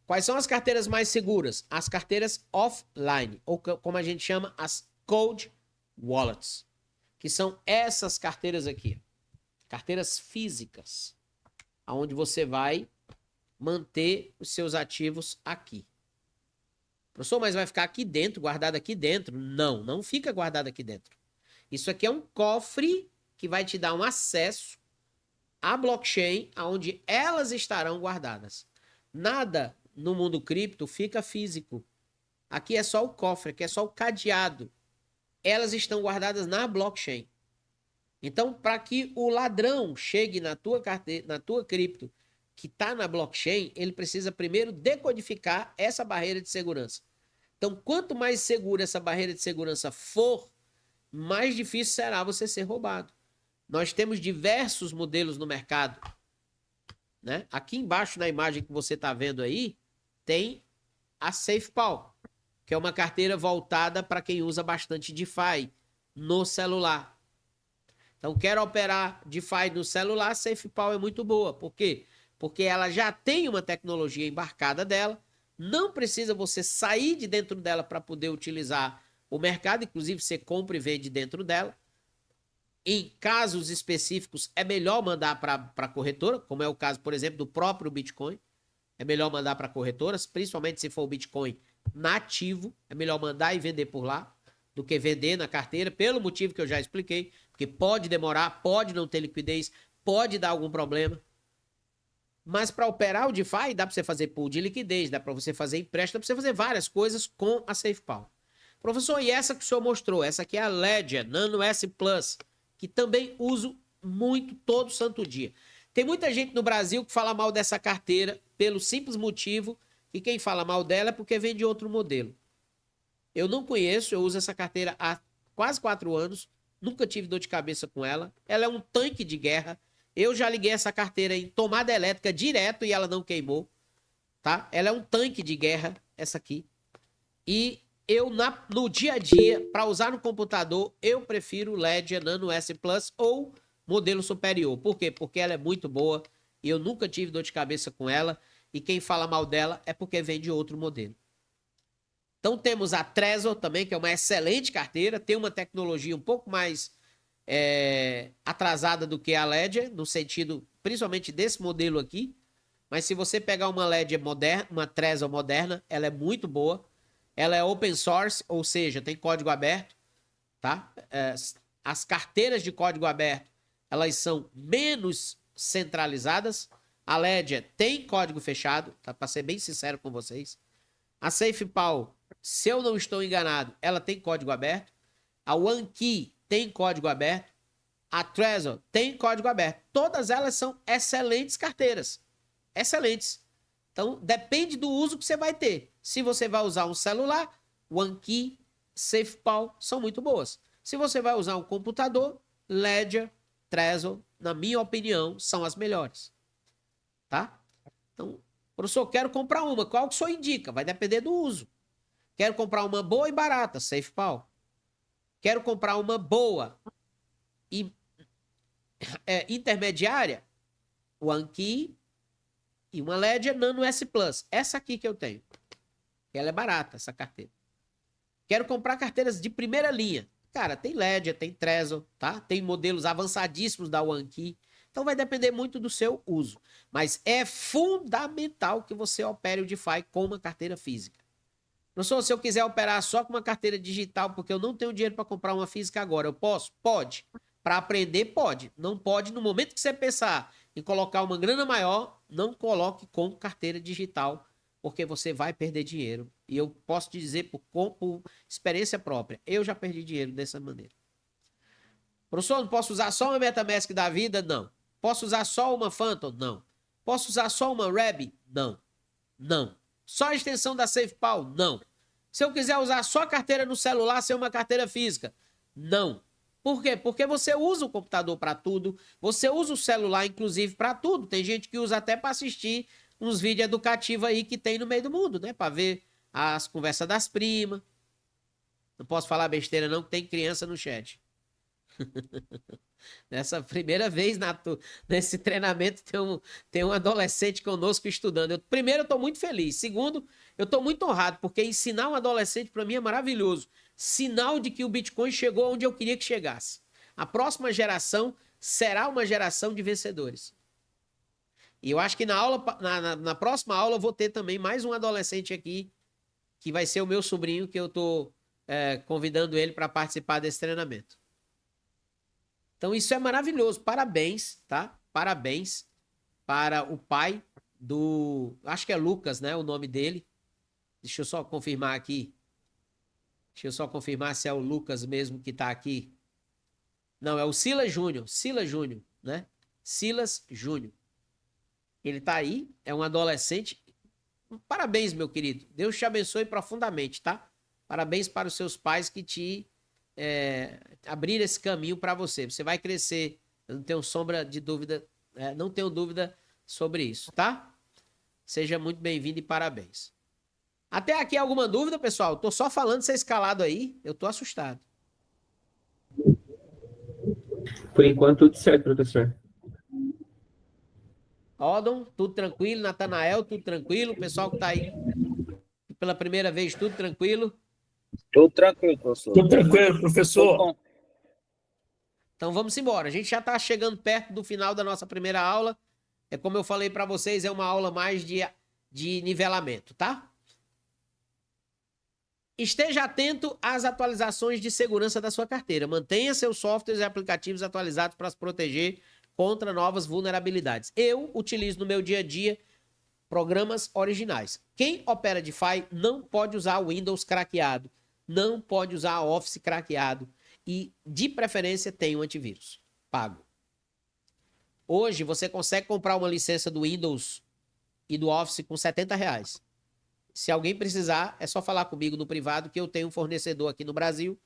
Quais são as carteiras mais seguras? As carteiras offline, ou como a gente chama, as cold wallets, que são essas carteiras aqui. Carteiras físicas, onde você vai manter os seus ativos aqui. Professor, mas vai ficar aqui dentro, guardado aqui dentro? Não, não fica guardado aqui dentro. Isso aqui é um cofre que vai te dar um acesso à blockchain, onde elas estarão guardadas. Nada no mundo cripto fica físico. Aqui é só o cofre, aqui é só o cadeado. Elas estão guardadas na blockchain. Então, para que o ladrão chegue na tua carteira, na tua cripto, que está na blockchain, ele precisa primeiro decodificar essa barreira de segurança. Então, quanto mais segura essa barreira de segurança for, mais difícil será você ser roubado. Nós temos diversos modelos no mercado, né? Aqui embaixo na imagem que você está vendo aí, tem a SafePal, que é uma carteira voltada para quem usa bastante DeFi no celular. Então, quero operar DeFi no celular, a SafePal é muito boa. Por quê? Porque ela já tem uma tecnologia embarcada dela, não precisa você sair de dentro dela para poder utilizar o mercado, inclusive você compra e vende dentro dela. Em casos específicos, é melhor mandar para a corretora, como é o caso, por exemplo, do próprio Bitcoin. É melhor mandar para corretoras, principalmente se for o Bitcoin nativo. É melhor mandar e vender por lá do que vender na carteira, pelo motivo que eu já expliquei. Porque pode demorar, pode não ter liquidez, pode dar algum problema. Mas para operar o DeFi, dá para você fazer pool de liquidez, dá para você fazer empréstimo, dá para você fazer várias coisas com a SafePal. Professor, e essa que o senhor mostrou? Essa aqui é a Ledger Nano S Plus, que também uso muito todo santo dia. Tem muita gente no Brasil que fala mal dessa carteira pelo simples motivo que quem fala mal dela é porque vende outro modelo. Eu não conheço, eu uso essa carteira há quase 4 anos, nunca tive dor de cabeça com ela. Ela é um tanque de guerra. Eu já liguei essa carteira em tomada elétrica direto e ela não queimou, tá? Ela é um tanque de guerra, essa aqui. E eu, no dia a dia, para usar no computador, eu prefiro o Ledger Nano S Plus ou modelo superior. Por quê? Porque ela é muito boa e eu nunca tive dor de cabeça com ela. E quem fala mal dela é porque vende outro modelo. Então temos a Trezor também, que é uma excelente carteira, tem uma tecnologia um pouco mais atrasada do que a Ledger, no sentido principalmente desse modelo aqui. Mas se você pegar uma Ledger moderna, uma Trezor moderna, ela é muito boa. Ela é open source, ou seja, tem código aberto, tá? As carteiras de código aberto, elas são menos centralizadas. A Ledger tem código fechado, tá? Para ser bem sincero com vocês. A SafePal, se eu não estou enganado, ela tem código aberto. A OneKey tem código aberto. A Trezor tem código aberto. Todas elas são excelentes carteiras. Excelentes. Então, depende do uso que você vai ter. Se você vai usar um celular, OneKey, SafePal são muito boas. Se você vai usar um computador, Ledger, Trezor, na minha opinião, são as melhores. Tá? Então, professor, quero comprar uma. Qual que o senhor indica? Vai depender do uso. Quero comprar uma boa e barata, SafePal. Quero comprar uma boa e intermediária, OneKey e uma Ledger Nano S Plus. Essa aqui que eu tenho. Ela é barata, essa carteira. Quero comprar carteiras de primeira linha. Cara, tem Ledger, tem Trezor, tá? Tem modelos avançadíssimos da OneKey. Então vai depender muito do seu uso. Mas é fundamental que você opere o DeFi com uma carteira física. Professor, se eu quiser operar só com uma carteira digital, porque eu não tenho dinheiro para comprar uma física agora, eu posso? Pode. Para aprender, pode. Não pode, no momento que você pensar em colocar uma grana maior, não coloque com carteira digital, porque você vai perder dinheiro. E eu posso te dizer por experiência própria, eu já perdi dinheiro dessa maneira. Professor, não posso usar só uma MetaMask da vida? Não. Posso usar só uma Phantom? Não. Posso usar só uma Reb? Não. Não. Só a extensão da SafePal? Não. Se eu quiser usar só a carteira no celular, ser uma carteira física? Não. Por quê? Porque você usa o computador para tudo, você usa o celular, inclusive, para tudo. Tem gente que usa até para assistir uns vídeos educativos aí que tem no meio do mundo, né? Para ver as conversas das primas. Não posso falar besteira não, que tem criança no chat. Nessa primeira vez nesse treinamento tem um adolescente conosco estudando. Primeiro, eu estou muito feliz. Segundo, eu estou muito honrado, porque ensinar um adolescente para mim é maravilhoso. Sinal de que o Bitcoin chegou onde eu queria que chegasse. A próxima geração será uma geração de vencedores. E eu acho que na próxima aula eu vou ter também mais um adolescente aqui, que vai ser o meu sobrinho, que eu estou convidando ele para participar desse treinamento. Então isso é maravilhoso. Parabéns, tá? Parabéns para o pai do... Acho que é Lucas, né? O nome dele. Deixa eu só confirmar aqui. Deixa eu só confirmar se é o Lucas mesmo que tá aqui. Não, é o Silas Júnior. Silas Júnior, né? Silas Júnior. Ele tá aí, é um adolescente. Parabéns, meu querido. Deus te abençoe profundamente, tá? Parabéns para os seus pais que te abrir esse caminho para você. Você vai crescer. Eu não tenho sombra de dúvida, não tenho dúvida sobre isso, tá? Seja muito bem-vindo e parabéns. Até aqui alguma dúvida, pessoal? Tô só falando ser escalado aí. Eu tô assustado. Por enquanto, tudo certo, professor. Odon, tudo tranquilo. Natanael, tudo tranquilo. O pessoal que tá aí pela primeira vez, tudo tranquilo. Tudo tranquilo, professor. Tudo tranquilo, professor. Então vamos embora. A gente já está chegando perto do final da nossa primeira aula. É como eu falei para vocês, é uma aula mais de nivelamento, tá? Esteja atento às atualizações de segurança da sua carteira. Mantenha seus softwares e aplicativos atualizados para se proteger contra novas vulnerabilidades. Eu utilizo no meu dia a dia programas originais. Quem opera DeFi não pode usar o Windows craqueado, não pode usar o Office craqueado e, de preferência, tem um antivírus pago. Hoje, você consegue comprar uma licença do Windows e do Office com R$70. Se alguém precisar, é só falar comigo no privado que eu tenho um fornecedor aqui no Brasil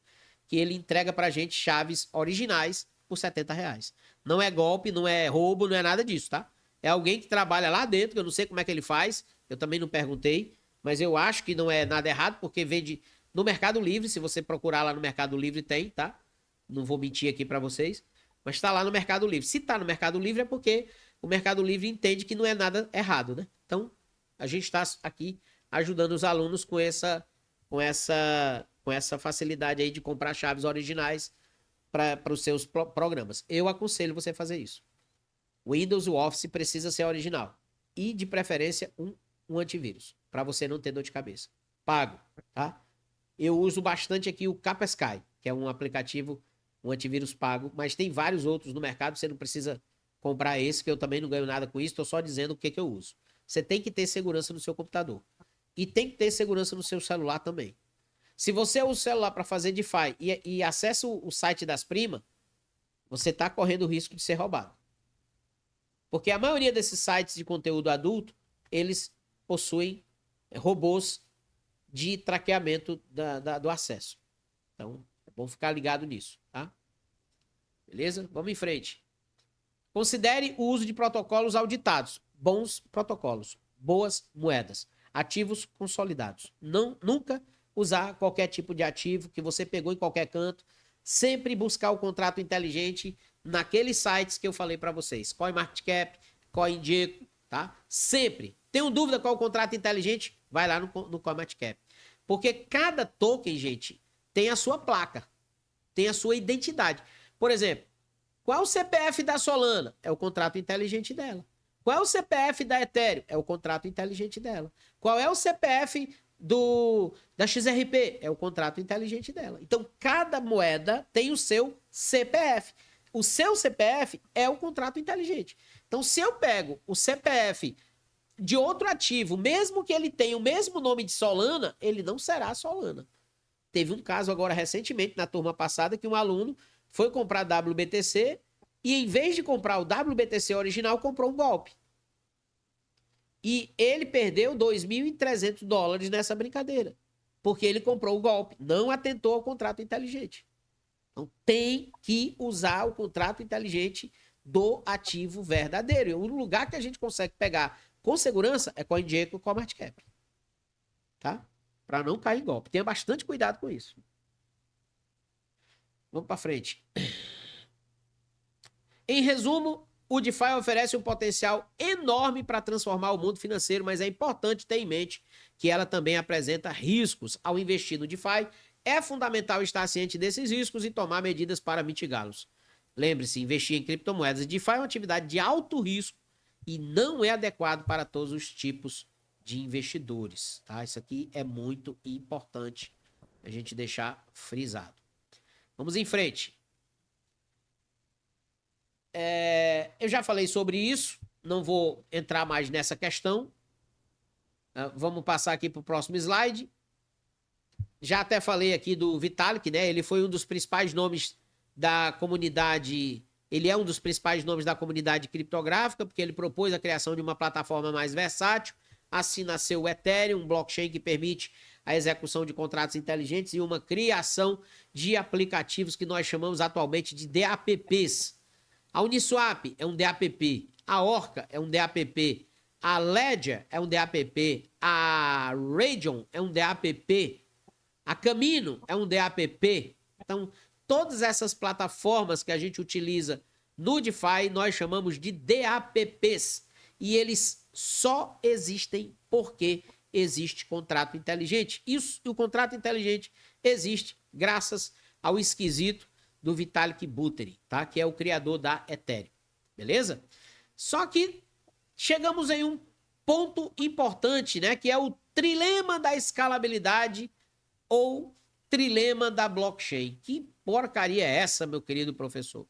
que ele entrega pra gente chaves originais por R$70. Não é golpe, não é roubo, não é nada disso, tá? É alguém que trabalha lá dentro, que eu não sei como é que ele faz, eu também não perguntei, mas eu acho que não é nada errado, porque vende no Mercado Livre, se você procurar lá no Mercado Livre tem, tá? Não vou mentir aqui pra vocês, mas tá lá no Mercado Livre. Se tá no Mercado Livre é porque o Mercado Livre entende que não é nada errado, né? Então, a gente tá aqui ajudando os alunos com essa facilidade aí de comprar chaves originais para os seus programas. Eu aconselho você a fazer isso. O Windows, o Office precisa ser original. E, de preferência, um antivírus, para você não ter dor de cabeça. Pago, tá? Eu uso bastante aqui o Kaspersky, que é um aplicativo, um antivírus pago, mas tem vários outros no mercado, você não precisa comprar esse, que eu também não ganho nada com isso, estou só dizendo o que eu uso. Você tem que ter segurança no seu computador. E tem que ter segurança no seu celular também. Se você usa o celular para fazer DeFi e acessa o site das primas, você está correndo o risco de ser roubado. Porque a maioria desses sites de conteúdo adulto, eles possuem robôs de traqueamento do acesso. Então, é bom ficar ligado nisso, tá? Beleza? Vamos em frente. Considere o uso de protocolos auditados. Bons protocolos. Boas moedas. Ativos consolidados. Nunca usar qualquer tipo de ativo que você pegou em qualquer canto. Sempre buscar o contrato inteligente naqueles sites que eu falei para vocês. CoinMarketCap, CoinGecko, tá? Sempre. Tenho dúvida qual é o contrato inteligente? Vai lá no CoinMarketCap. Porque cada token, gente, tem a sua placa. Tem a sua identidade. Por exemplo, qual é o CPF da Solana? É o contrato inteligente dela. Qual é o CPF da Ethereum? É o contrato inteligente dela. Qual é o CPF da XRP? É o contrato inteligente dela. Então, cada moeda tem o seu CPF. O seu CPF é o contrato inteligente. Então, se eu pego o CPF de outro ativo, mesmo que ele tenha o mesmo nome de Solana, ele não será Solana. Teve um caso agora recentemente, na turma passada, que um aluno foi comprar WBTC e em vez de comprar o WBTC original, comprou um golpe. E ele perdeu $2.300 nessa brincadeira. Porque ele comprou o golpe, não atentou ao contrato inteligente. Então tem que usar o contrato inteligente do ativo verdadeiro. E o lugar que a gente consegue pegar com segurança é CoinGecko e CoinMarketCap. Tá? Para não cair em golpe. Tenha bastante cuidado com isso. Vamos para frente. Em resumo, o DeFi oferece um potencial enorme para transformar o mundo financeiro, mas é importante ter em mente que ela também apresenta riscos. Ao investir no DeFi, é fundamental estar ciente desses riscos e tomar medidas para mitigá-los. Lembre-se, investir em criptomoedas DeFi é uma atividade de alto risco e não é adequado para todos os tipos de investidores. Tá? Isso aqui é muito importante a gente deixar frisado. Vamos em frente. Eu já falei sobre isso, não vou entrar mais nessa questão. Vamos passar aqui para o próximo slide. Já até falei aqui do Vitalik, né? Ele foi um dos principais nomes da comunidade. Ele é um dos principais nomes da comunidade criptográfica, porque ele propôs a criação de uma plataforma mais versátil. Assim nasceu o Ethereum, um blockchain que permite a execução de contratos inteligentes e uma criação de aplicativos que nós chamamos atualmente de DApps. A Uniswap é um DApp, a Orca é um DApp, a Ledger é um DApp, a Radeon é um DApp, a Camino é um DApp. Então, todas essas plataformas que a gente utiliza no DeFi, nós chamamos de DApps. E eles só existem porque existe contrato inteligente. Isso, o contrato inteligente existe graças ao esquisito do Vitalik Buterin, tá? Que é o criador da Ethereum. Beleza? Só que chegamos em um ponto importante, né? Que é o trilema da escalabilidade ou trilema da blockchain. Que porcaria é essa, meu querido professor?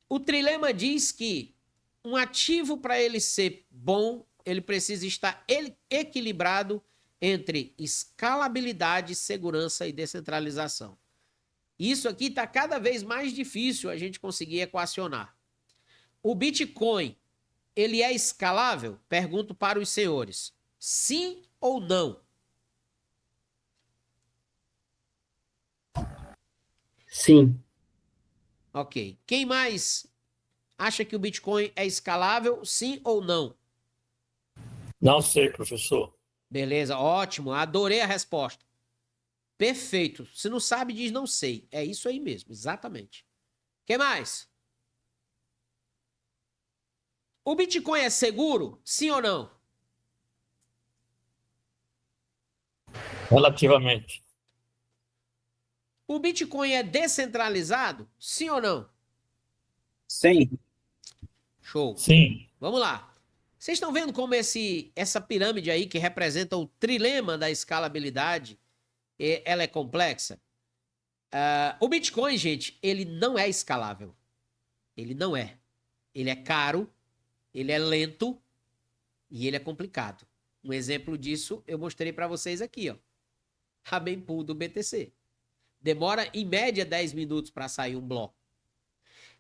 O trilema diz que um ativo, para ele ser bom, ele precisa estar equilibrado entre escalabilidade, segurança e descentralização. Isso aqui está cada vez mais difícil a gente conseguir equacionar. O Bitcoin, ele é escalável? Pergunto para os senhores. Sim ou não? Sim. Ok. Quem mais acha que o Bitcoin é escalável? Sim ou não? Não sei, professor. Beleza, ótimo. Adorei a resposta. Perfeito. Se não sabe, diz não sei. É isso aí mesmo, exatamente. O que mais? O Bitcoin é seguro? Sim ou não? Relativamente. O Bitcoin é descentralizado? Sim ou não? Sim. Show. Sim. Vamos lá. Vocês estão vendo como essa pirâmide aí, que representa o trilema da escalabilidade, ela é complexa? O Bitcoin, gente, ele não é escalável. Ele não é. Ele é caro, ele é lento e ele é complicado. Um exemplo disso eu mostrei para vocês aqui, ó. A mempool do BTC. Demora em média 10 minutos para sair um bloco.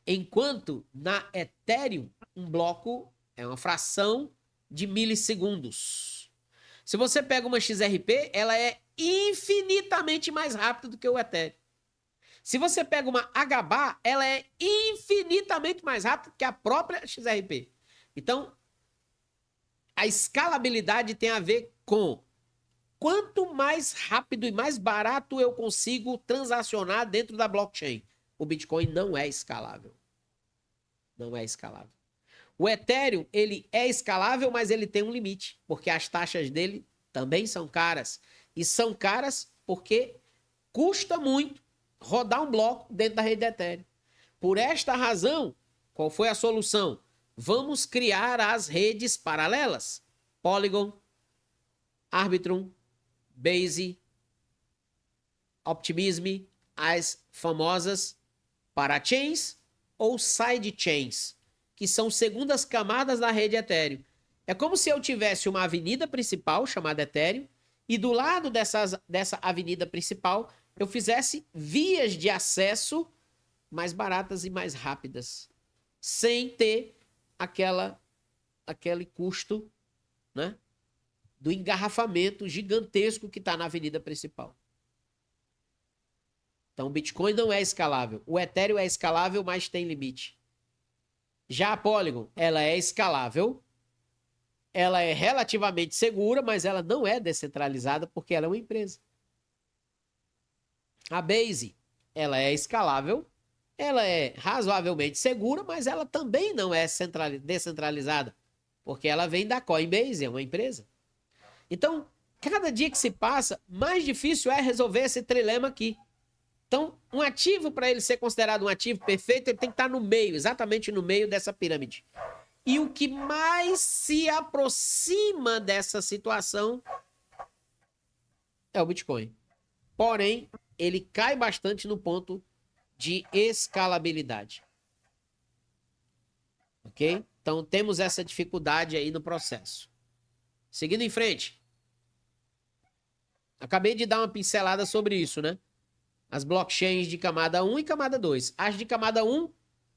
Enquanto na Ethereum, um bloco é uma fração de milissegundos. Se você pega uma XRP, ela é infinitamente mais rápida do que o Ethereum. Se você pega uma HBAR, ela é infinitamente mais rápida que a própria XRP. Então, a escalabilidade tem a ver com quanto mais rápido e mais barato eu consigo transacionar dentro da blockchain. O Bitcoin não é escalável. Não é escalável. O Ethereum, ele é escalável, mas ele tem um limite, porque as taxas dele também são caras. E são caras porque custa muito rodar um bloco dentro da rede Ethereum. Por esta razão, qual foi a solução? Vamos criar as redes paralelas. Polygon, Arbitrum, Base, Optimism, as famosas parachains ou sidechains, que são segundas camadas da rede Ethereum. É como se eu tivesse uma avenida principal chamada Ethereum e do lado dessa avenida principal eu fizesse vias de acesso mais baratas e mais rápidas, sem ter aquele custo, né, do engarrafamento gigantesco que está na avenida principal. Então, o Bitcoin não é escalável. O Ethereum é escalável, mas tem limite. Já a Polygon, ela é escalável, ela é relativamente segura, mas ela não é descentralizada porque ela é uma empresa. A Base, ela é escalável, ela é razoavelmente segura, mas ela também não é descentralizada, porque ela vem da Coinbase, é uma empresa. Então, cada dia que se passa, mais difícil é resolver esse trilema aqui. Então, um ativo, para ele ser considerado um ativo perfeito, ele tem que estar no meio, exatamente no meio dessa pirâmide. E o que mais se aproxima dessa situação é o Bitcoin. Porém, ele cai bastante no ponto de escalabilidade. Ok? Então, temos essa dificuldade aí no processo. Seguindo em frente. Acabei de dar uma pincelada sobre isso, né? As blockchains de camada 1 e camada 2. As de camada 1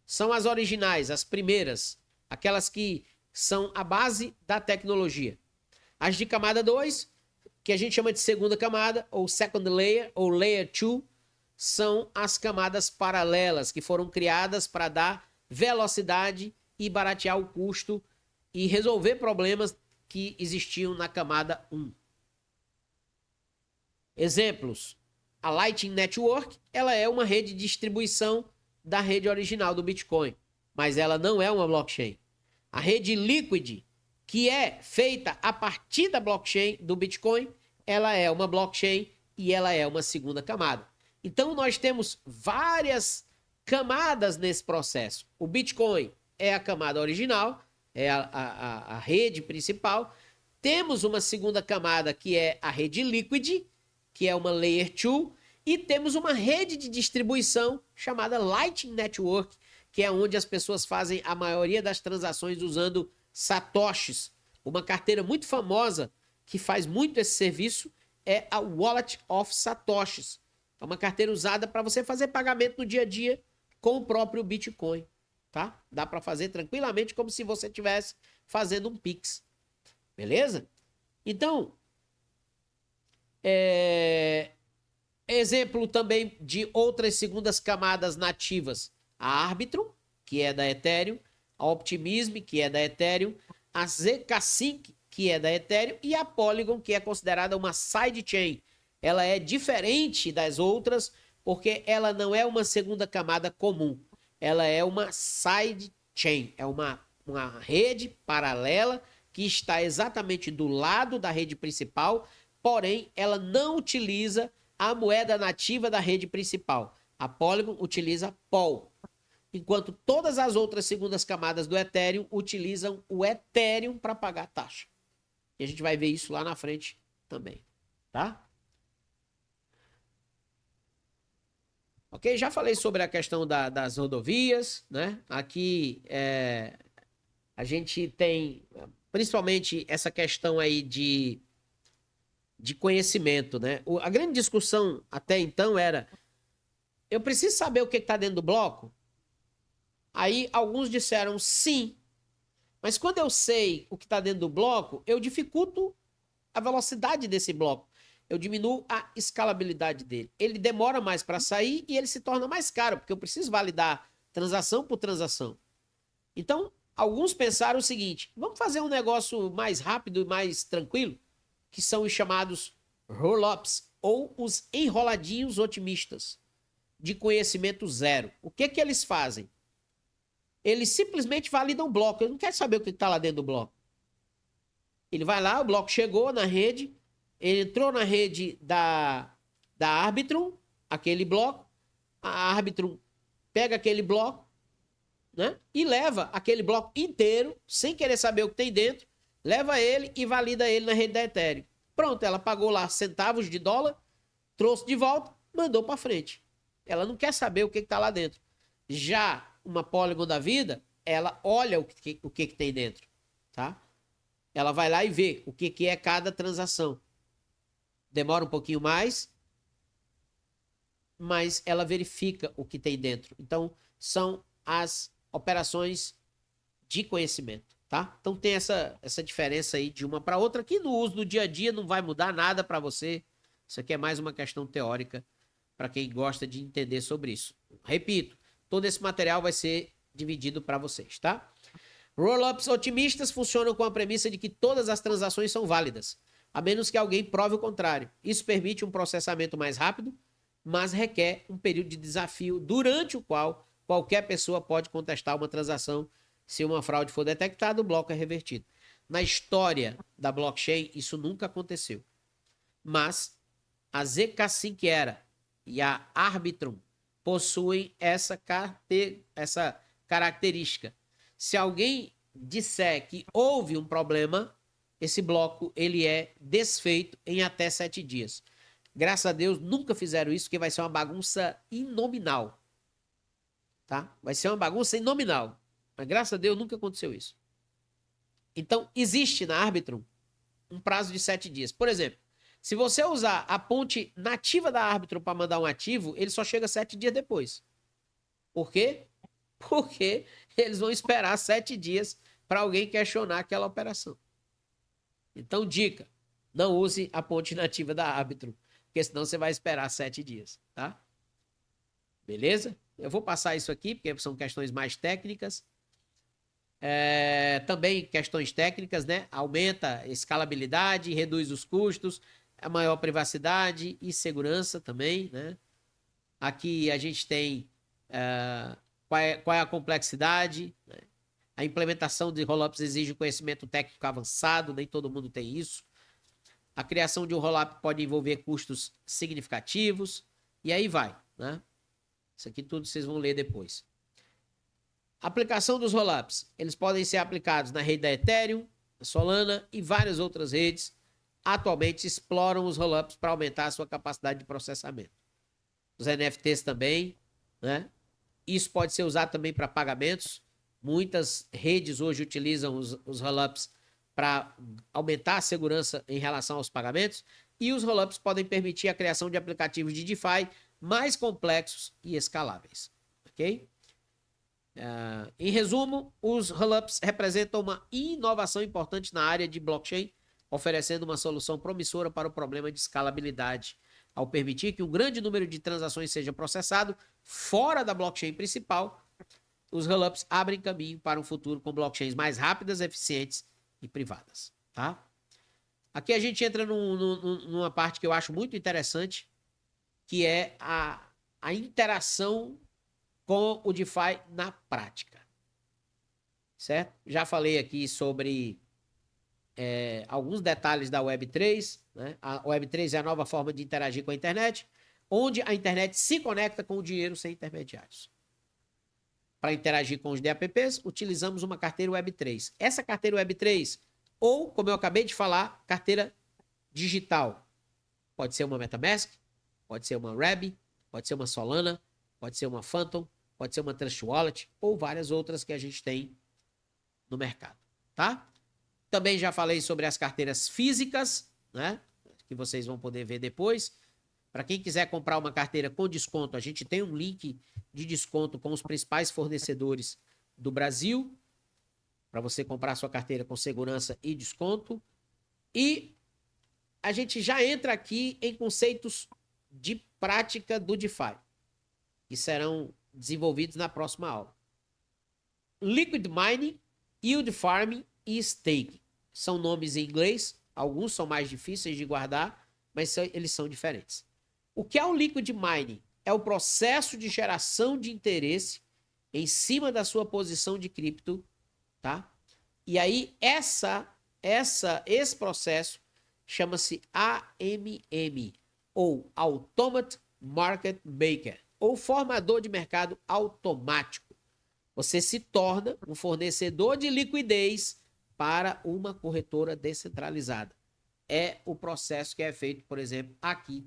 são as originais, as primeiras, aquelas que são a base da tecnologia. As de camada 2, que a gente chama de segunda camada, ou second layer, ou layer 2, são as camadas paralelas, que foram criadas para dar velocidade e baratear o custo e resolver problemas que existiam na camada 1. Exemplos. A Lightning Network, ela é uma rede de distribuição da rede original do Bitcoin, mas ela não é uma blockchain. A rede Liquid, que é feita a partir da blockchain do Bitcoin, ela é uma blockchain e ela é uma segunda camada. Então, nós temos várias camadas nesse processo. O Bitcoin é a camada original, é a rede principal. Temos uma segunda camada que é a rede Liquid, que é uma Layer 2, e temos uma rede de distribuição chamada Lightning Network, que é onde as pessoas fazem a maioria das transações usando satoshis. Uma carteira muito famosa que faz muito esse serviço é a Wallet of Satoshis. É uma carteira usada para você fazer pagamento no dia a dia com o próprio Bitcoin, tá? Dá para fazer tranquilamente como se você estivesse fazendo um Pix. Beleza? Então, exemplo também de outras segundas camadas nativas. A Arbitrum, que é da Ethereum, a Optimism, que é da Ethereum, a zk-Sync, que é da Ethereum, e a Polygon, que é considerada uma sidechain. Ela é diferente das outras porque ela não é uma segunda camada comum. Ela é uma sidechain, é uma rede paralela que está exatamente do lado da rede principal, porém ela não utiliza a moeda nativa da rede principal. A Polygon utiliza POL, enquanto todas as outras segundas camadas do Ethereum utilizam o Ethereum para pagar a taxa. E a gente vai ver isso lá na frente também, tá? Ok? Já falei sobre a questão das rodovias, né? Aqui a gente tem principalmente essa questão aí de conhecimento, né? A grande discussão até então era: eu preciso saber o que está dentro do bloco? Aí alguns disseram sim, mas quando eu sei o que está dentro do bloco, eu dificulto a velocidade desse bloco. Eu diminuo a escalabilidade dele. Ele demora mais para sair e ele se torna mais caro, porque eu preciso validar transação por transação. Então, alguns pensaram o seguinte: vamos fazer um negócio mais rápido e mais tranquilo, que são os chamados roll-ups, ou os enroladinhos otimistas, de conhecimento zero. O que que eles fazem? Eles simplesmente validam o bloco. Ele não quer saber o que está lá dentro do bloco. Ele vai lá, o bloco chegou na rede, ele entrou na rede da Arbitrum, aquele bloco, a Arbitrum pega aquele bloco, né, e leva aquele bloco inteiro, sem querer saber o que tem dentro, leva ele e valida ele na rede da Ethereum. Pronto, ela pagou lá centavos de dólar, trouxe de volta, mandou para frente. Ela não quer saber o que está lá dentro. Já uma Polygon da vida, ela olha o que tem dentro, tá? Ela vai lá e vê o que é cada transação. Demora um pouquinho mais, mas ela verifica o que tem dentro. Então, são as operações de conhecimento, tá? Então, tem essa diferença aí de uma para outra, que no uso do dia a dia não vai mudar nada para você. Isso aqui é mais uma questão teórica para quem gosta de entender sobre isso. Repito, todo esse material vai ser dividido para vocês, tá? Rollups otimistas funcionam com a premissa de que todas as transações são válidas, a menos que alguém prove o contrário. Isso permite um processamento mais rápido, mas requer um período de desafio durante o qual qualquer pessoa pode contestar uma transação. Se uma fraude for detectada, o bloco é revertido. Na história da blockchain, isso nunca aconteceu. Mas a zk5 e a Arbitrum possuem essa característica. Se alguém disser que houve um problema, esse bloco ele é desfeito em até 7 dias. Graças a Deus nunca fizeram isso, porque vai ser uma bagunça inominal. Tá? Vai ser uma bagunça inominal. Mas graças a Deus nunca aconteceu isso. Então, existe na Arbitrum um prazo de 7 dias. Por exemplo, se você usar a ponte nativa da Arbitrum para mandar um ativo, ele só chega 7 dias depois. Por quê? Porque eles vão esperar 7 dias para alguém questionar aquela operação. Então, dica: não use a ponte nativa da Arbitrum, porque senão você vai esperar 7 dias, tá? Beleza? Eu vou passar isso aqui, porque são questões mais técnicas. Também questões técnicas, né? Aumenta a escalabilidade, reduz os custos, a maior privacidade e segurança também, né? Aqui a gente tem qual é a complexidade, né? A implementação de rollups exige conhecimento técnico avançado, nem todo mundo tem isso. A criação de um rollup pode envolver custos significativos, e aí vai, né? Isso aqui tudo vocês vão ler depois. Aplicação dos rollups. Eles podem ser aplicados na rede da Ethereum, Solana e várias outras redes. Atualmente exploram os rollups para aumentar a sua capacidade de processamento. Os NFTs também, né? Isso pode ser usado também para pagamentos. Muitas redes hoje utilizam os rollups para aumentar a segurança em relação aos pagamentos. E os rollups podem permitir a criação de aplicativos de DeFi mais complexos e escaláveis. Ok? Em resumo, os rollups representam uma inovação importante na área de blockchain, oferecendo uma solução promissora para o problema de escalabilidade, ao permitir que um grande número de transações seja processado fora da blockchain principal. Os rollups abrem caminho para um futuro com blockchains mais rápidas, eficientes e privadas, tá? Aqui a gente entra numa parte que eu acho muito interessante, que é a interação com o DeFi na prática, certo? Já falei aqui sobre alguns detalhes da Web3, né? A Web3 é a nova forma de interagir com a internet, onde a internet se conecta com o dinheiro sem intermediários. Para interagir com os DApps, utilizamos uma carteira Web3. Essa carteira Web3, ou, como eu acabei de falar, carteira digital. Pode ser uma MetaMask, pode ser uma Reb, pode ser uma Solana, pode ser uma Phantom, pode ser uma Trust Wallet ou várias outras que a gente tem no mercado, tá? Também já falei sobre as carteiras físicas, né? Que vocês vão poder ver depois. Para quem quiser comprar uma carteira com desconto, a gente tem um link de desconto com os principais fornecedores do Brasil, para você comprar sua carteira com segurança e desconto. E a gente já entra aqui em conceitos de prática do DeFi, que serão desenvolvidos na próxima aula. Liquid Mining, Yield Farming e Staking. São nomes em inglês, alguns são mais difíceis de guardar, mas eles são diferentes. O que é o Liquid Mining? É o processo de geração de interesse em cima da sua posição de cripto, tá? E aí, esse processo chama-se AMM, ou Automate Market Maker, ou formador de mercado automático. Você se torna um fornecedor de liquidez para uma corretora descentralizada. É o processo que é feito, por exemplo, aqui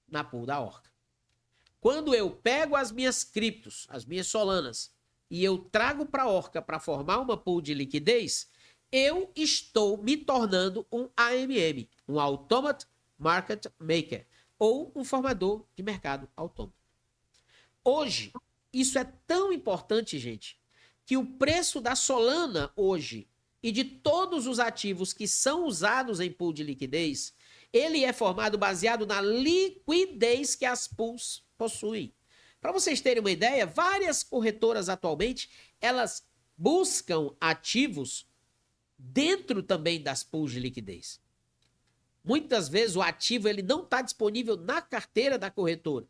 na pool da Orca. Quando eu pego as minhas criptos, as minhas Solanas, e eu trago para a Orca para formar uma pool de liquidez, eu estou me tornando um AMM, um Automate Market Maker, ou um formador de mercado autônomo. Hoje, isso é tão importante, gente, que o preço da Solana hoje e de todos os ativos que são usados em pool de liquidez, ele é formado baseado na liquidez que as pools possuem. Para vocês terem uma ideia, várias corretoras atualmente, elas buscam ativos dentro também das pools de liquidez. Muitas vezes o ativo ele não está disponível na carteira da corretora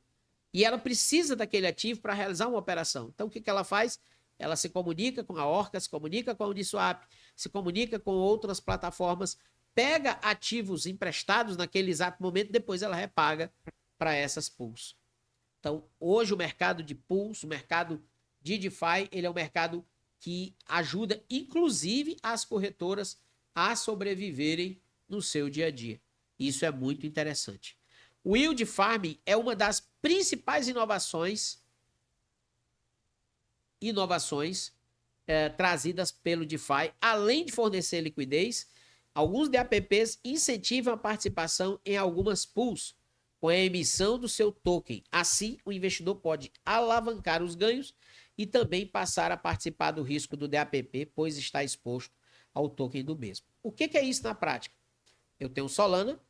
e ela precisa daquele ativo para realizar uma operação. Então o que ela faz? Ela se comunica com a Orca, se comunica com a Uniswap, se comunica com outras plataformas, pega ativos emprestados naquele exato momento, depois ela repaga para essas pools. Então, hoje o mercado de pools, o mercado de DeFi, ele é um mercado que ajuda, inclusive, as corretoras a sobreviverem no seu dia a dia. Isso é muito interessante. O Yield Farming é uma das principais inovações trazidas pelo DeFi. Além de fornecer liquidez, alguns DApps incentivam a participação em algumas pools com a emissão do seu token. Assim, o investidor pode alavancar os ganhos e também passar a participar do risco do DApp, pois está exposto ao token do mesmo. O que é isso na prática? Eu tenho Solana,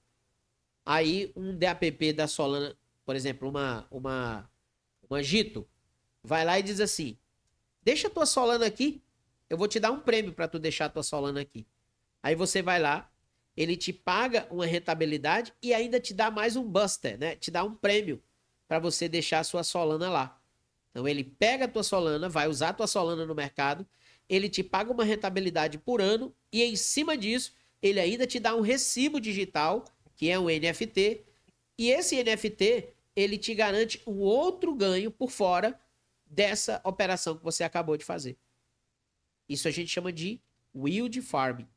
aí um DApp da Solana, por exemplo, uma Gito, vai lá e diz assim, deixa a tua Solana aqui, eu vou te dar um prêmio para tu deixar a tua Solana aqui. Aí você vai lá, ele te paga uma rentabilidade e ainda te dá mais um buster, né? Te dá um prêmio para você deixar a sua Solana lá. Então ele pega a tua Solana, vai usar a tua Solana no mercado, ele te paga uma rentabilidade por ano e em cima disso, ele ainda te dá um recibo digital, que é um NFT, e esse NFT, ele te garante um outro ganho por fora dessa operação que você acabou de fazer. Isso a gente chama de Yield Farming.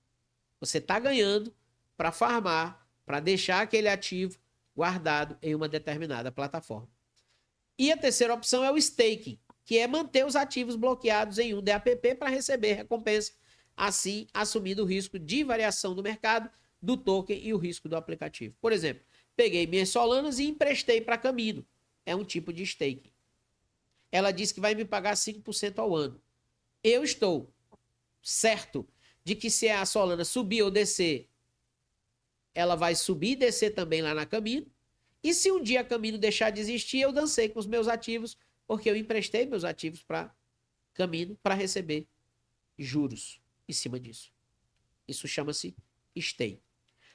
Você está ganhando para farmar, para deixar aquele ativo guardado em uma determinada plataforma. E a terceira opção é o staking, que é manter os ativos bloqueados em um DApp para receber recompensa, assim assumindo o risco de variação do mercado, do token e o risco do aplicativo. Por exemplo, peguei minhas Solanas e emprestei para Camino. É um tipo de staking. Ela disse que vai me pagar 5% ao ano. Eu estou certo de que se a Solana subir ou descer, ela vai subir e descer também lá na Camino. E se um dia a Camino deixar de existir, eu dancei com os meus ativos, porque eu emprestei meus ativos para Camino para receber juros em cima disso. Isso chama-se stake.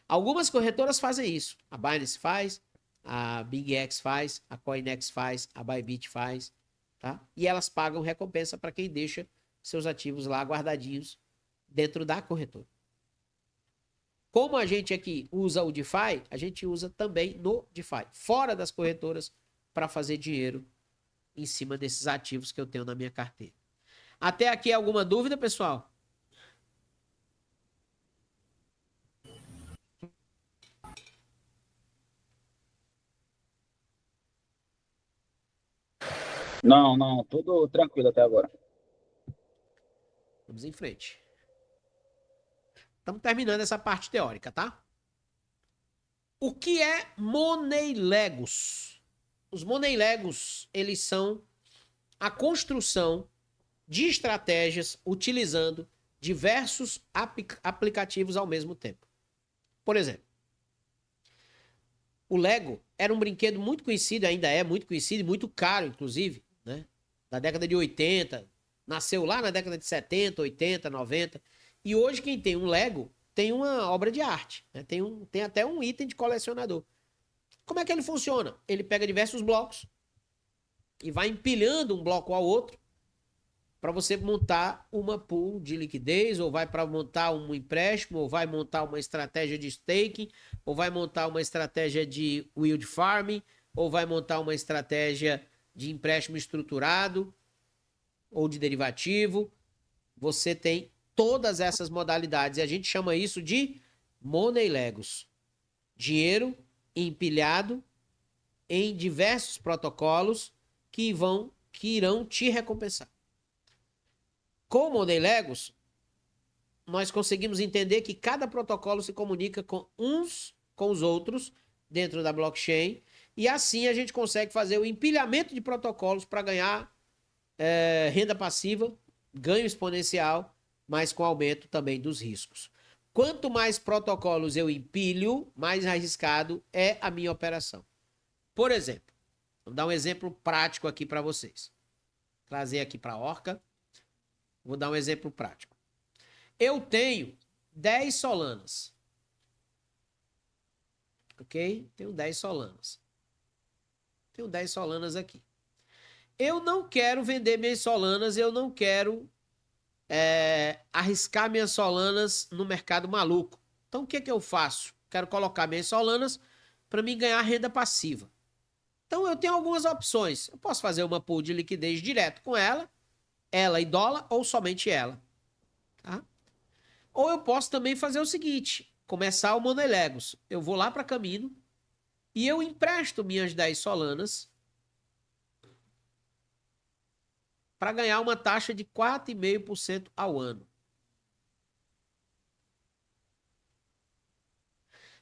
Algumas corretoras fazem isso. A Binance faz, a BingX faz, a CoinEx faz, a Bybit faz, tá? E elas pagam recompensa para quem deixa seus ativos lá guardadinhos dentro da corretora. Como a gente aqui usa o DeFi, a gente usa também no DeFi, fora das corretoras, para fazer dinheiro em cima desses ativos que eu tenho na minha carteira. Até aqui alguma dúvida, pessoal? Não, tudo tranquilo até agora. Vamos em frente. Estamos terminando essa parte teórica, tá? O que é Money Legos? Os Money Legos, eles são a construção de estratégias utilizando diversos aplicativos ao mesmo tempo. Por exemplo, o Lego era um brinquedo muito conhecido, ainda é muito conhecido e muito caro, inclusive, né? Da década de 80, nasceu lá na década de 70, 80, 90. E hoje quem tem um Lego tem uma obra de arte, né? Tem até um item de colecionador. Como é que ele funciona? Ele pega diversos blocos e vai empilhando um bloco ao outro para você montar uma pool de liquidez, ou vai para montar um empréstimo, ou vai montar uma estratégia de staking, ou vai montar uma estratégia de yield farming, ou vai montar uma estratégia de empréstimo estruturado ou de derivativo. Você tem todas essas modalidades e a gente chama isso de Money Legos. Dinheiro empilhado em diversos protocolos que irão te recompensar. Com o Money Legos, nós conseguimos entender que cada protocolo se comunica com os outros dentro da blockchain e assim a gente consegue fazer o empilhamento de protocolos para ganhar renda passiva, ganho exponencial, mas com aumento também dos riscos. Quanto mais protocolos eu empilho, mais arriscado é a minha operação. Por exemplo, vou dar um exemplo prático aqui para vocês. Trazer aqui para a Orca. Vou dar um exemplo prático. Eu tenho 10 Solanas. Ok? Tenho 10 Solanas. Tenho 10 Solanas aqui. Eu não quero vender minhas Solanas, eu não quero arriscar minhas Solanas no mercado maluco. Então, o que que eu faço? Quero colocar minhas Solanas para mim ganhar renda passiva. Então, eu tenho algumas opções. Eu posso fazer uma pool de liquidez direto com ela e dólar, ou somente ela. Tá? Ou eu posso também fazer o seguinte, começar o Money Legos. Eu vou lá para Camino e eu empresto minhas 10 Solanas para ganhar uma taxa de 4,5% ao ano.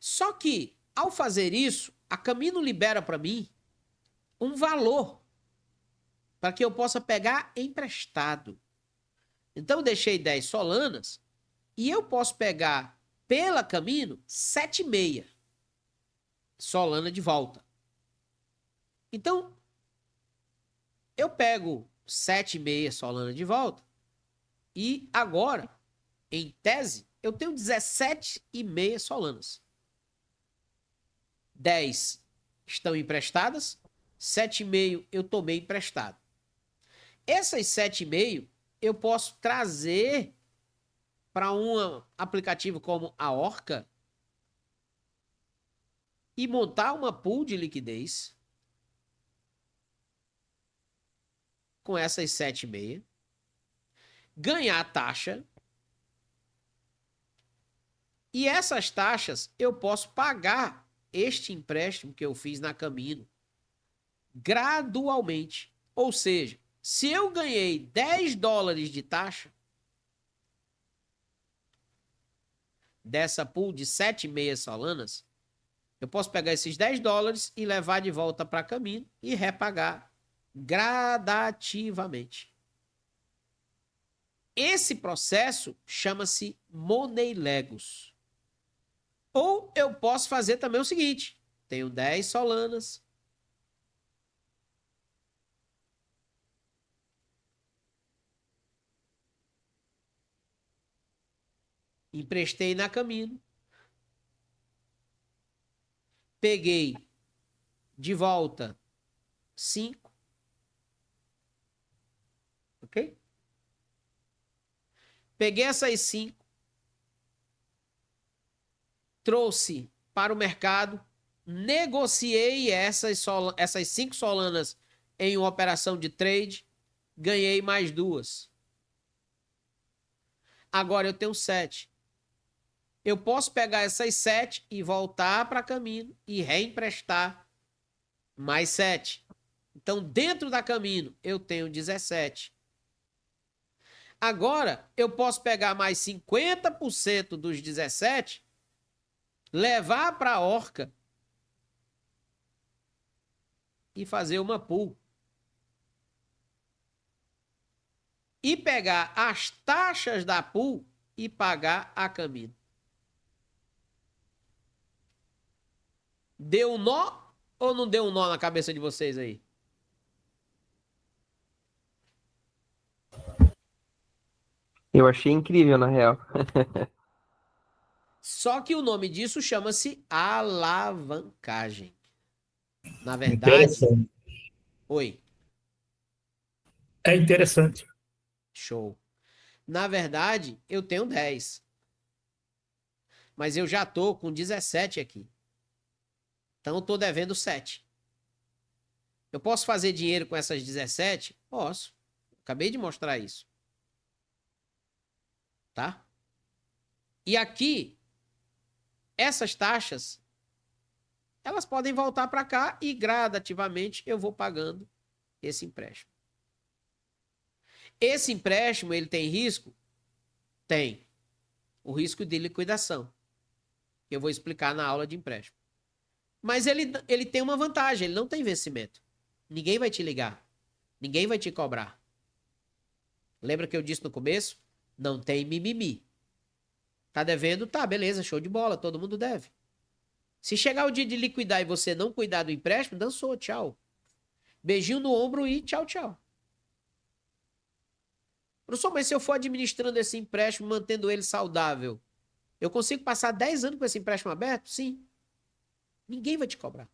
Só que, ao fazer isso, a Camino libera para mim um valor para que eu possa pegar emprestado. Então, eu deixei 10 Solanas e eu posso pegar pela Camino 7,5 Solana de volta. Então, eu pego 7,5 Solana de volta e agora, em tese, eu tenho 17,5 Solanas. 10 estão emprestadas, 7,5 eu tomei emprestado. Essas 7,5 eu posso trazer para um aplicativo como a Orca e montar uma pool de liquidez com essas 7,5, ganhar a taxa e essas taxas eu posso pagar este empréstimo que eu fiz na Camino gradualmente. Ou seja, se eu ganhei 10 dólares de taxa dessa pool de 7,5 Solanas, eu posso pegar esses 10 dólares e levar de volta para Camino e repagar gradativamente. Esse processo chama-se Money Legos. Ou eu posso fazer também o seguinte, tenho 10 Solanas, emprestei na Camino, peguei de volta 5, ok? Peguei essas 5, trouxe para o mercado, negociei essas 5 Solanas em uma operação de trade, ganhei mais 2. Agora eu tenho 7. Eu posso pegar essas 7 e voltar para Camino e reemprestar mais 7. Então, dentro da Camino, eu tenho 17. Agora, eu posso pegar mais 50% dos 17, levar para a Orca e fazer uma pool. E pegar as taxas da pool e pagar a Camino. Deu um nó ou não deu um nó na cabeça de vocês aí? Eu achei incrível, na real. Só que o nome disso chama-se alavancagem. Na verdade... Interessante. Oi. É interessante. Show. Na verdade, eu tenho 10. Mas eu já tô com 17 aqui. Então eu tô devendo 7. Eu posso fazer dinheiro com essas 17? Posso. Acabei de mostrar isso. Tá? E aqui, essas taxas, elas podem voltar para cá e gradativamente eu vou pagando esse empréstimo. Esse empréstimo, ele tem risco? Tem. O risco de liquidação. Que eu vou explicar na aula de empréstimo. Mas ele tem uma vantagem, ele não tem vencimento. Ninguém vai te ligar. Ninguém vai te cobrar. Lembra que eu disse no começo? Não tem mimimi. Tá devendo? Tá, beleza, show de bola, todo mundo deve. Se chegar o dia de liquidar e você não cuidar do empréstimo, dançou, tchau. Beijinho no ombro e tchau, tchau. Professor, mas se eu for administrando esse empréstimo, mantendo ele saudável, eu consigo passar 10 anos com esse empréstimo aberto? Sim. Ninguém vai te cobrar.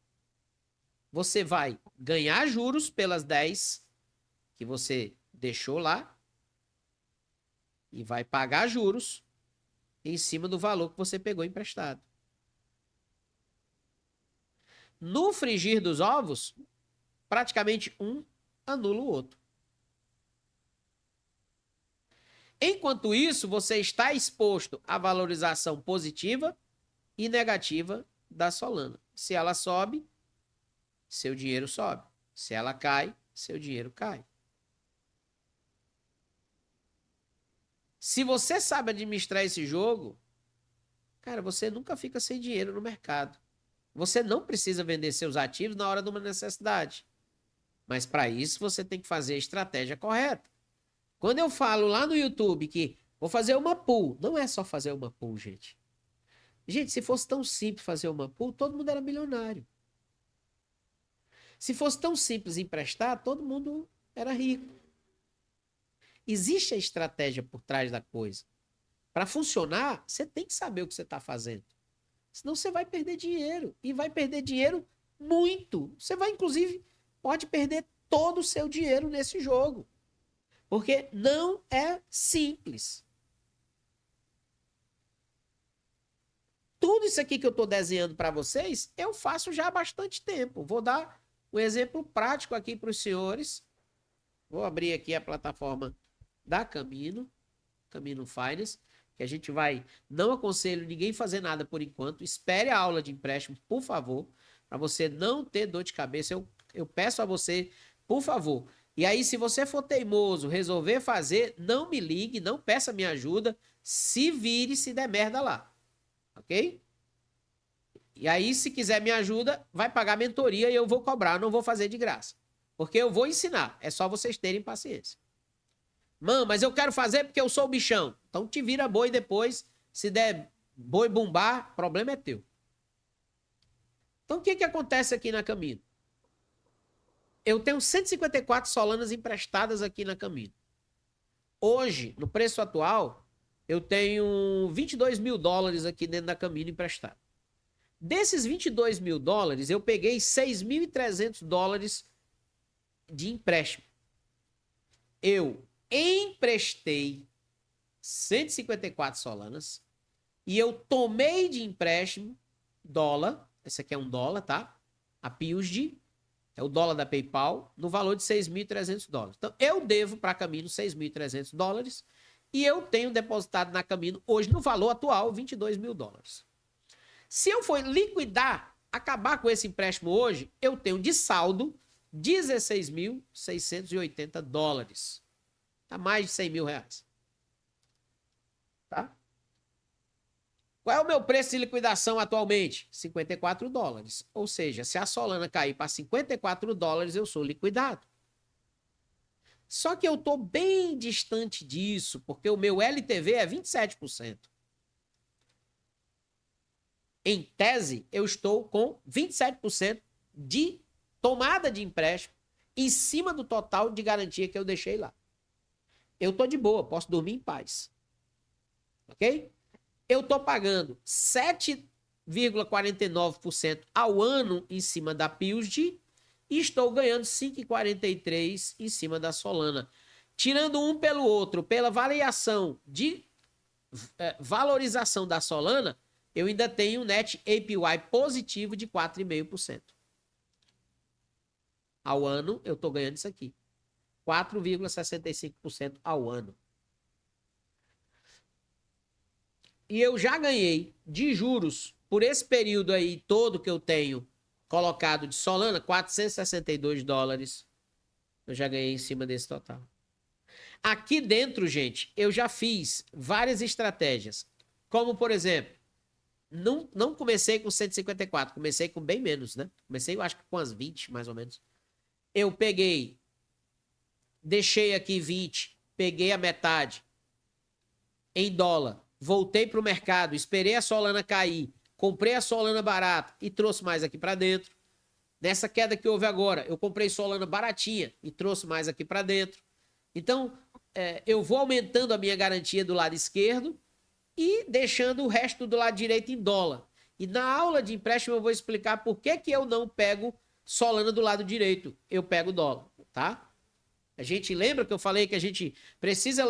Você vai ganhar juros pelas 10 que você deixou lá e vai pagar juros em cima do valor que você pegou emprestado. No frigir dos ovos, praticamente um anula o outro. Enquanto isso, você está exposto à valorização positiva e negativa da Solana. Se ela sobe, seu dinheiro sobe. Se ela cai, seu dinheiro cai. Se você sabe administrar esse jogo, cara, você nunca fica sem dinheiro no mercado. Você não precisa vender seus ativos na hora de uma necessidade. Mas para isso você tem que fazer a estratégia correta. Quando eu falo lá no YouTube que vou fazer uma pool, não é só fazer uma pool, gente. Gente, se fosse tão simples fazer uma pool, todo mundo era milionário. Se fosse tão simples emprestar, todo mundo era rico. Existe a estratégia por trás da coisa. Para funcionar, você tem que saber o que você está fazendo. Senão você vai perder dinheiro. E vai perder dinheiro muito. Você vai, inclusive, pode perder todo o seu dinheiro nesse jogo. Porque não é simples. Tudo isso aqui que eu estou desenhando para vocês, eu faço já há bastante tempo. Vou dar um exemplo prático aqui para os senhores. Vou abrir aqui a plataforma da Camino Finance, que a gente vai... Não aconselho ninguém fazer nada por enquanto. Espere a aula de empréstimo, por favor, para você não ter dor de cabeça. Eu peço a você, por favor. E aí, se você for teimoso, resolver fazer, não me ligue, não peça minha ajuda, se vire se der merda lá. Ok? E aí, se quiser minha ajuda, vai pagar mentoria e eu vou cobrar, não vou fazer de graça. Porque eu vou ensinar, é só vocês terem paciência. Mano, mas eu quero fazer porque eu sou o bichão. Então te vira boi depois, se der boi bombar, problema é teu. Então o que acontece aqui na Camino? Eu tenho 154 Solanas emprestadas aqui na Camino. Hoje, no preço atual, eu tenho 22 mil dólares aqui dentro da Camino emprestado. Desses 22 mil dólares, eu peguei 6.300 dólares de empréstimo. Eu emprestei 154 Solanas e eu tomei de empréstimo dólar, esse aqui é um dólar, tá? A PUSD, é o dólar da PayPal, no valor de 6.300 dólares. Então, eu devo para a Camino 6.300 dólares e eu tenho depositado na Camino, hoje, no valor atual, 22 mil dólares. Se eu for liquidar, acabar com esse empréstimo hoje, eu tenho de saldo $16.680. Tá mais de 100 mil reais. Tá? Qual é o meu preço de liquidação atualmente? $54. Ou seja, se a Solana cair para $54, eu sou liquidado. Só que eu estou bem distante disso, porque o meu LTV é 27%. Em tese, eu estou com 27% de tomada de empréstimo em cima do total de garantia que eu deixei lá. Eu estou de boa, posso dormir em paz. Ok? Eu estou pagando 7,49% ao ano em cima da PIUSD e estou ganhando 5,43% em cima da Solana. Tirando um pelo outro, pela variação de valorização da Solana, eu ainda tenho um net APY positivo de 4,5%. Ao ano, eu estou ganhando isso aqui. 4,65% ao ano. E eu já ganhei de juros, por esse período aí todo que eu tenho colocado de Solana, $462. Eu já ganhei em cima desse total. Aqui dentro, gente, eu já fiz várias estratégias. Como, por exemplo, não comecei com 154, comecei com bem menos, né? Comecei, eu acho que com as 20, mais ou menos. Eu peguei, deixei aqui 20, peguei a metade em dólar, voltei para o mercado, esperei a Solana cair, comprei a Solana barata e trouxe mais aqui para dentro. Nessa queda que houve agora, eu comprei Solana baratinha e trouxe mais aqui para dentro. Então, eu vou aumentando a minha garantia do lado esquerdo e deixando o resto do lado direito em dólar. E na aula de empréstimo eu vou explicar por que eu não pego Solana do lado direito, eu pego dólar, tá? A gente lembra que eu falei que a gente precisa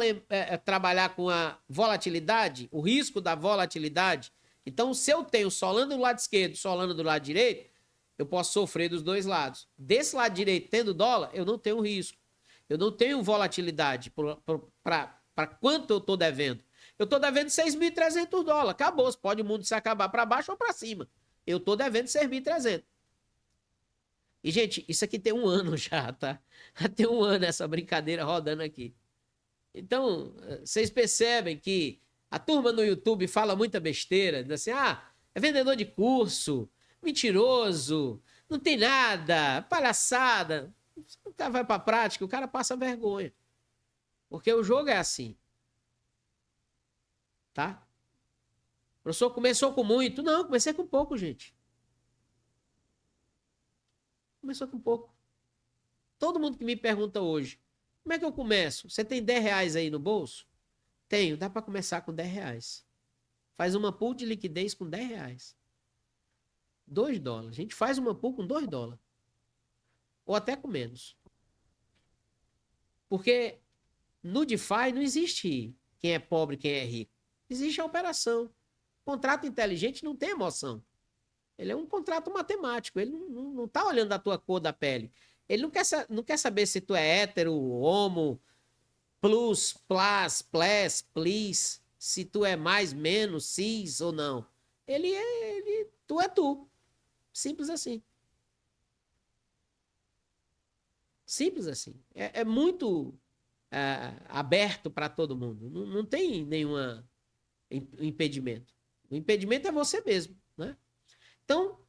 trabalhar com a volatilidade, o risco da volatilidade. Então, se eu tenho Solana do lado esquerdo, Solana do lado direito, eu posso sofrer dos dois lados. Desse lado direito, tendo dólar, eu não tenho risco. Eu não tenho volatilidade para quanto eu estou devendo. Eu estou devendo $6.300. Acabou. Pode o mundo se acabar para baixo ou para cima. Eu estou devendo 6.300. E, gente, isso aqui tem um ano já, tá? Tem um ano essa brincadeira rodando aqui. Então, vocês percebem que a turma no YouTube fala muita besteira, diz assim, é vendedor de curso, mentiroso, não tem nada, palhaçada. O cara vai pra prática, o cara passa vergonha. Porque o jogo é assim. Tá? O professor começou com muito? Não, comecei com pouco, gente. Começou com pouco. Todo mundo que me pergunta hoje, como é que eu começo? Você tem R$10 aí no bolso? Tenho, dá para começar com R$10. Faz uma pool de liquidez com R$10. $2. A gente faz uma pool com $2. Ou até com menos. Porque no DeFi não existe quem é pobre e quem é rico. Existe a operação. Contrato inteligente não tem emoção. Ele é um contrato matemático. Ele não tá olhando a tua cor da pele. Ele não quer saber se tu é hétero, homo, plus, please, se tu é mais, menos, cis ou não. Tu é tu. Simples assim. Simples assim. É muito aberto para todo mundo. Não tem nenhum impedimento. O impedimento é você mesmo, né? Então,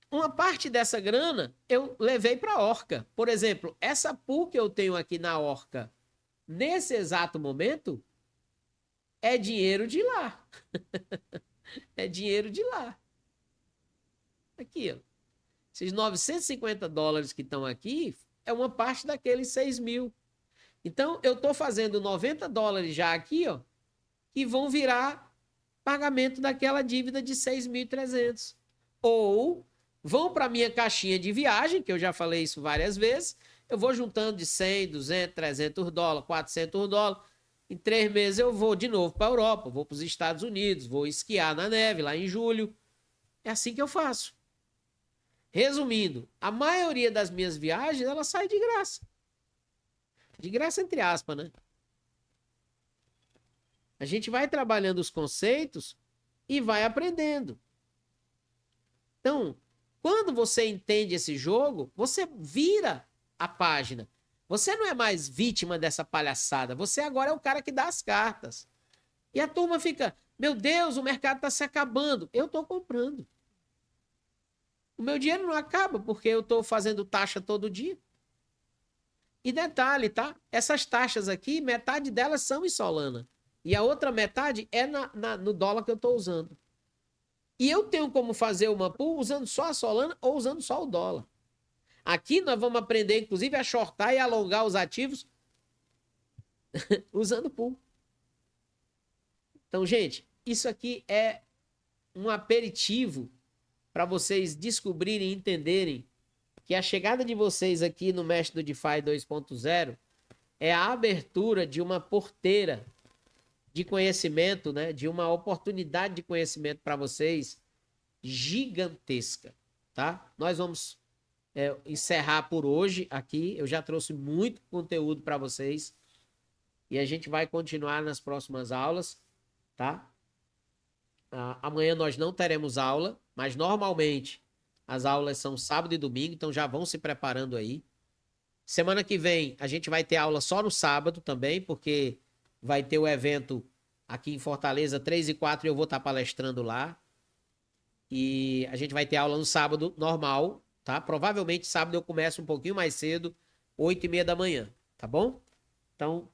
uma parte dessa grana eu levei para a Orca. Por exemplo, essa pool que eu tenho aqui na Orca, nesse exato momento, é dinheiro de lá. É dinheiro de lá. Aqui, ó. Esses $950 que estão aqui é uma parte daqueles 6 mil. Então, eu estou fazendo $90 já aqui, ó, que vão virar pagamento daquela dívida de 6.300. Ou vão para minha caixinha de viagem, que eu já falei isso várias vezes, eu vou juntando de 100, 200, $300, $400. Em 3 meses eu vou de novo para a Europa, vou para os Estados Unidos, vou esquiar na neve lá em julho. É assim que eu faço. Resumindo, a maioria das minhas viagens, ela sai de graça. De graça entre aspas, né? A gente vai trabalhando os conceitos e vai aprendendo. Então, Quando você entende esse jogo, você vira a página. Você não é mais vítima dessa palhaçada. Você agora é o cara que dá as cartas. E a turma fica, meu Deus, o mercado está se acabando. Eu estou comprando. O meu dinheiro não acaba porque eu estou fazendo taxa todo dia. E detalhe, tá? Essas taxas aqui, metade delas são em Solana. E a outra metade é no dólar que eu estou usando. E eu tenho como fazer uma pool usando só a Solana ou usando só o dólar. Aqui nós vamos aprender, inclusive, a shortar e alongar os ativos usando pool. Então, gente, isso aqui é um aperitivo para vocês descobrirem e entenderem que a chegada de vocês aqui no Mestre do DeFi 2.0 é a abertura de uma porteira de conhecimento, né? De uma oportunidade de conhecimento para vocês gigantesca, tá? Nós vamos encerrar por hoje aqui. Eu já trouxe muito conteúdo para vocês e a gente vai continuar nas próximas aulas, tá? Amanhã nós não teremos aula, mas normalmente as aulas são sábado e domingo, então já vão se preparando aí. Semana que vem a gente vai ter aula só no sábado também, porque vai ter o evento aqui em Fortaleza, 3 e 4, e eu vou estar palestrando lá. E a gente vai ter aula no sábado normal, tá? Provavelmente sábado eu começo um pouquinho mais cedo, 8h30 da manhã, tá bom? Então,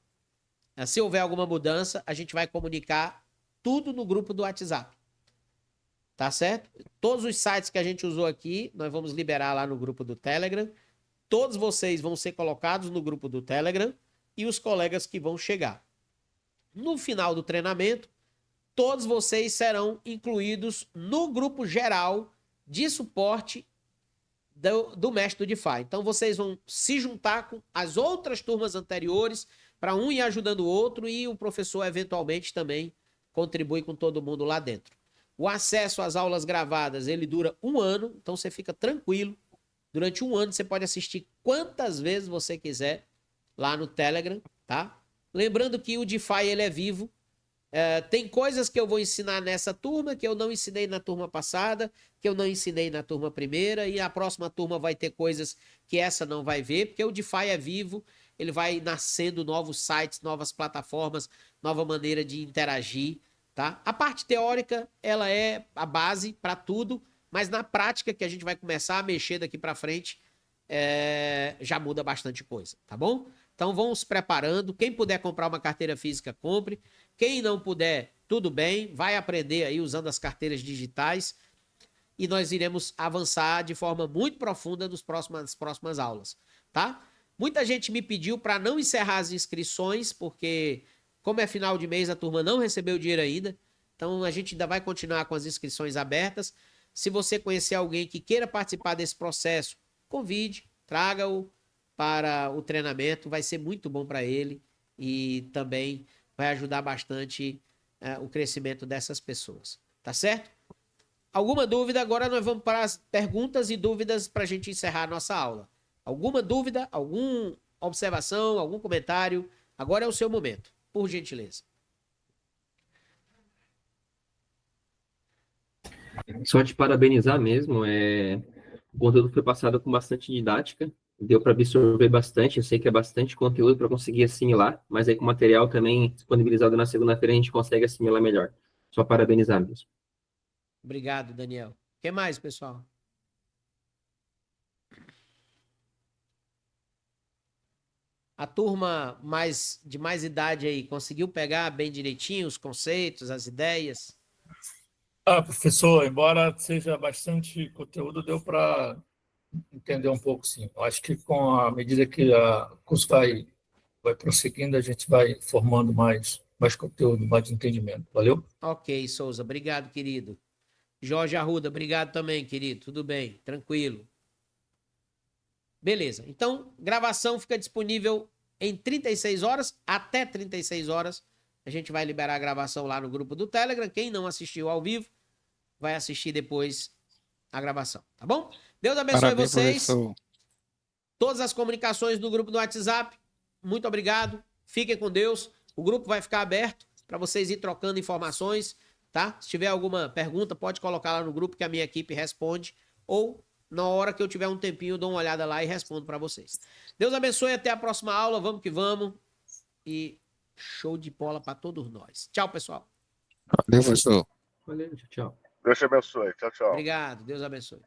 se houver alguma mudança, a gente vai comunicar tudo no grupo do WhatsApp. Tá certo? Todos os sites que a gente usou aqui, nós vamos liberar lá no grupo do Telegram. Todos vocês vão ser colocados no grupo do Telegram e os colegas que vão chegar. No final do treinamento, todos vocês serão incluídos no grupo geral de suporte do Mestre do DeFi. Então, vocês vão se juntar com as outras turmas anteriores para um ir ajudando o outro e o professor, eventualmente, também contribui com todo mundo lá dentro. O acesso às aulas gravadas, ele dura 1 ano, então você fica tranquilo. Durante 1 ano, você pode assistir quantas vezes você quiser lá no Telegram, tá? Lembrando que o DeFi, ele é vivo. Tem coisas que eu vou ensinar nessa turma que eu não ensinei na turma passada, que eu não ensinei na turma primeira, e a próxima turma vai ter coisas que essa não vai ver, porque o DeFi é vivo, ele vai nascendo novos sites, novas plataformas, nova maneira de interagir, tá? A parte teórica, ela é a base para tudo, mas na prática que a gente vai começar a mexer daqui para frente, já muda bastante coisa, tá bom? Então vão se preparando. Quem puder comprar uma carteira física, compre. Quem não puder, tudo bem. Vai aprender aí usando as carteiras digitais. E nós iremos avançar de forma muito profunda nas próximas aulas, tá? Muita gente me pediu para não encerrar as inscrições, porque como é final de mês, a turma não recebeu o dinheiro ainda. Então a gente ainda vai continuar com as inscrições abertas. Se você conhecer alguém que queira participar desse processo, convide, traga-o para o treinamento, vai ser muito bom para ele e também vai ajudar bastante o crescimento dessas pessoas, tá certo? Alguma dúvida? Agora nós vamos para as perguntas e dúvidas para a gente encerrar a nossa aula. Alguma dúvida, alguma observação, algum comentário? Agora é o seu momento, por gentileza. Só te parabenizar mesmo. O conteúdo foi passado com bastante didática. Deu para absorver bastante. Eu sei que é bastante conteúdo para conseguir assimilar, mas aí com o material também disponibilizado na segunda-feira a gente consegue assimilar melhor. Só parabenizar mesmo. Obrigado, Daniel. O que mais, pessoal? A turma de mais idade aí conseguiu pegar bem direitinho os conceitos, as ideias? Professor, embora seja bastante conteúdo, deu para entender um pouco, sim. Eu acho que com a medida que o curso vai prosseguindo, a gente vai formando mais conteúdo, mais entendimento. Valeu? Ok, Souza. Obrigado, querido. Jorge Arruda, obrigado também, querido. Tudo bem, tranquilo. Beleza. Então, gravação fica disponível em 36 horas, até 36 horas. A gente vai liberar a gravação lá no grupo do Telegram. Quem não assistiu ao vivo, vai assistir depois a gravação, tá bom? Deus abençoe Parabéns, vocês. professor. Todas as comunicações do grupo do WhatsApp. Muito obrigado. Fiquem com Deus. O grupo vai ficar aberto para vocês ir trocando informações, tá? Se tiver alguma pergunta, pode colocar lá no grupo que a minha equipe responde ou Na hora que eu tiver um tempinho, eu dou uma olhada lá e respondo para vocês. Deus abençoe, até a próxima aula. Vamos que vamos. E show de bola para todos nós. Tchau, pessoal. Valeu, professor. Valeu, tchau, tchau. Deus te abençoe. Tchau, tchau. Obrigado. Deus abençoe.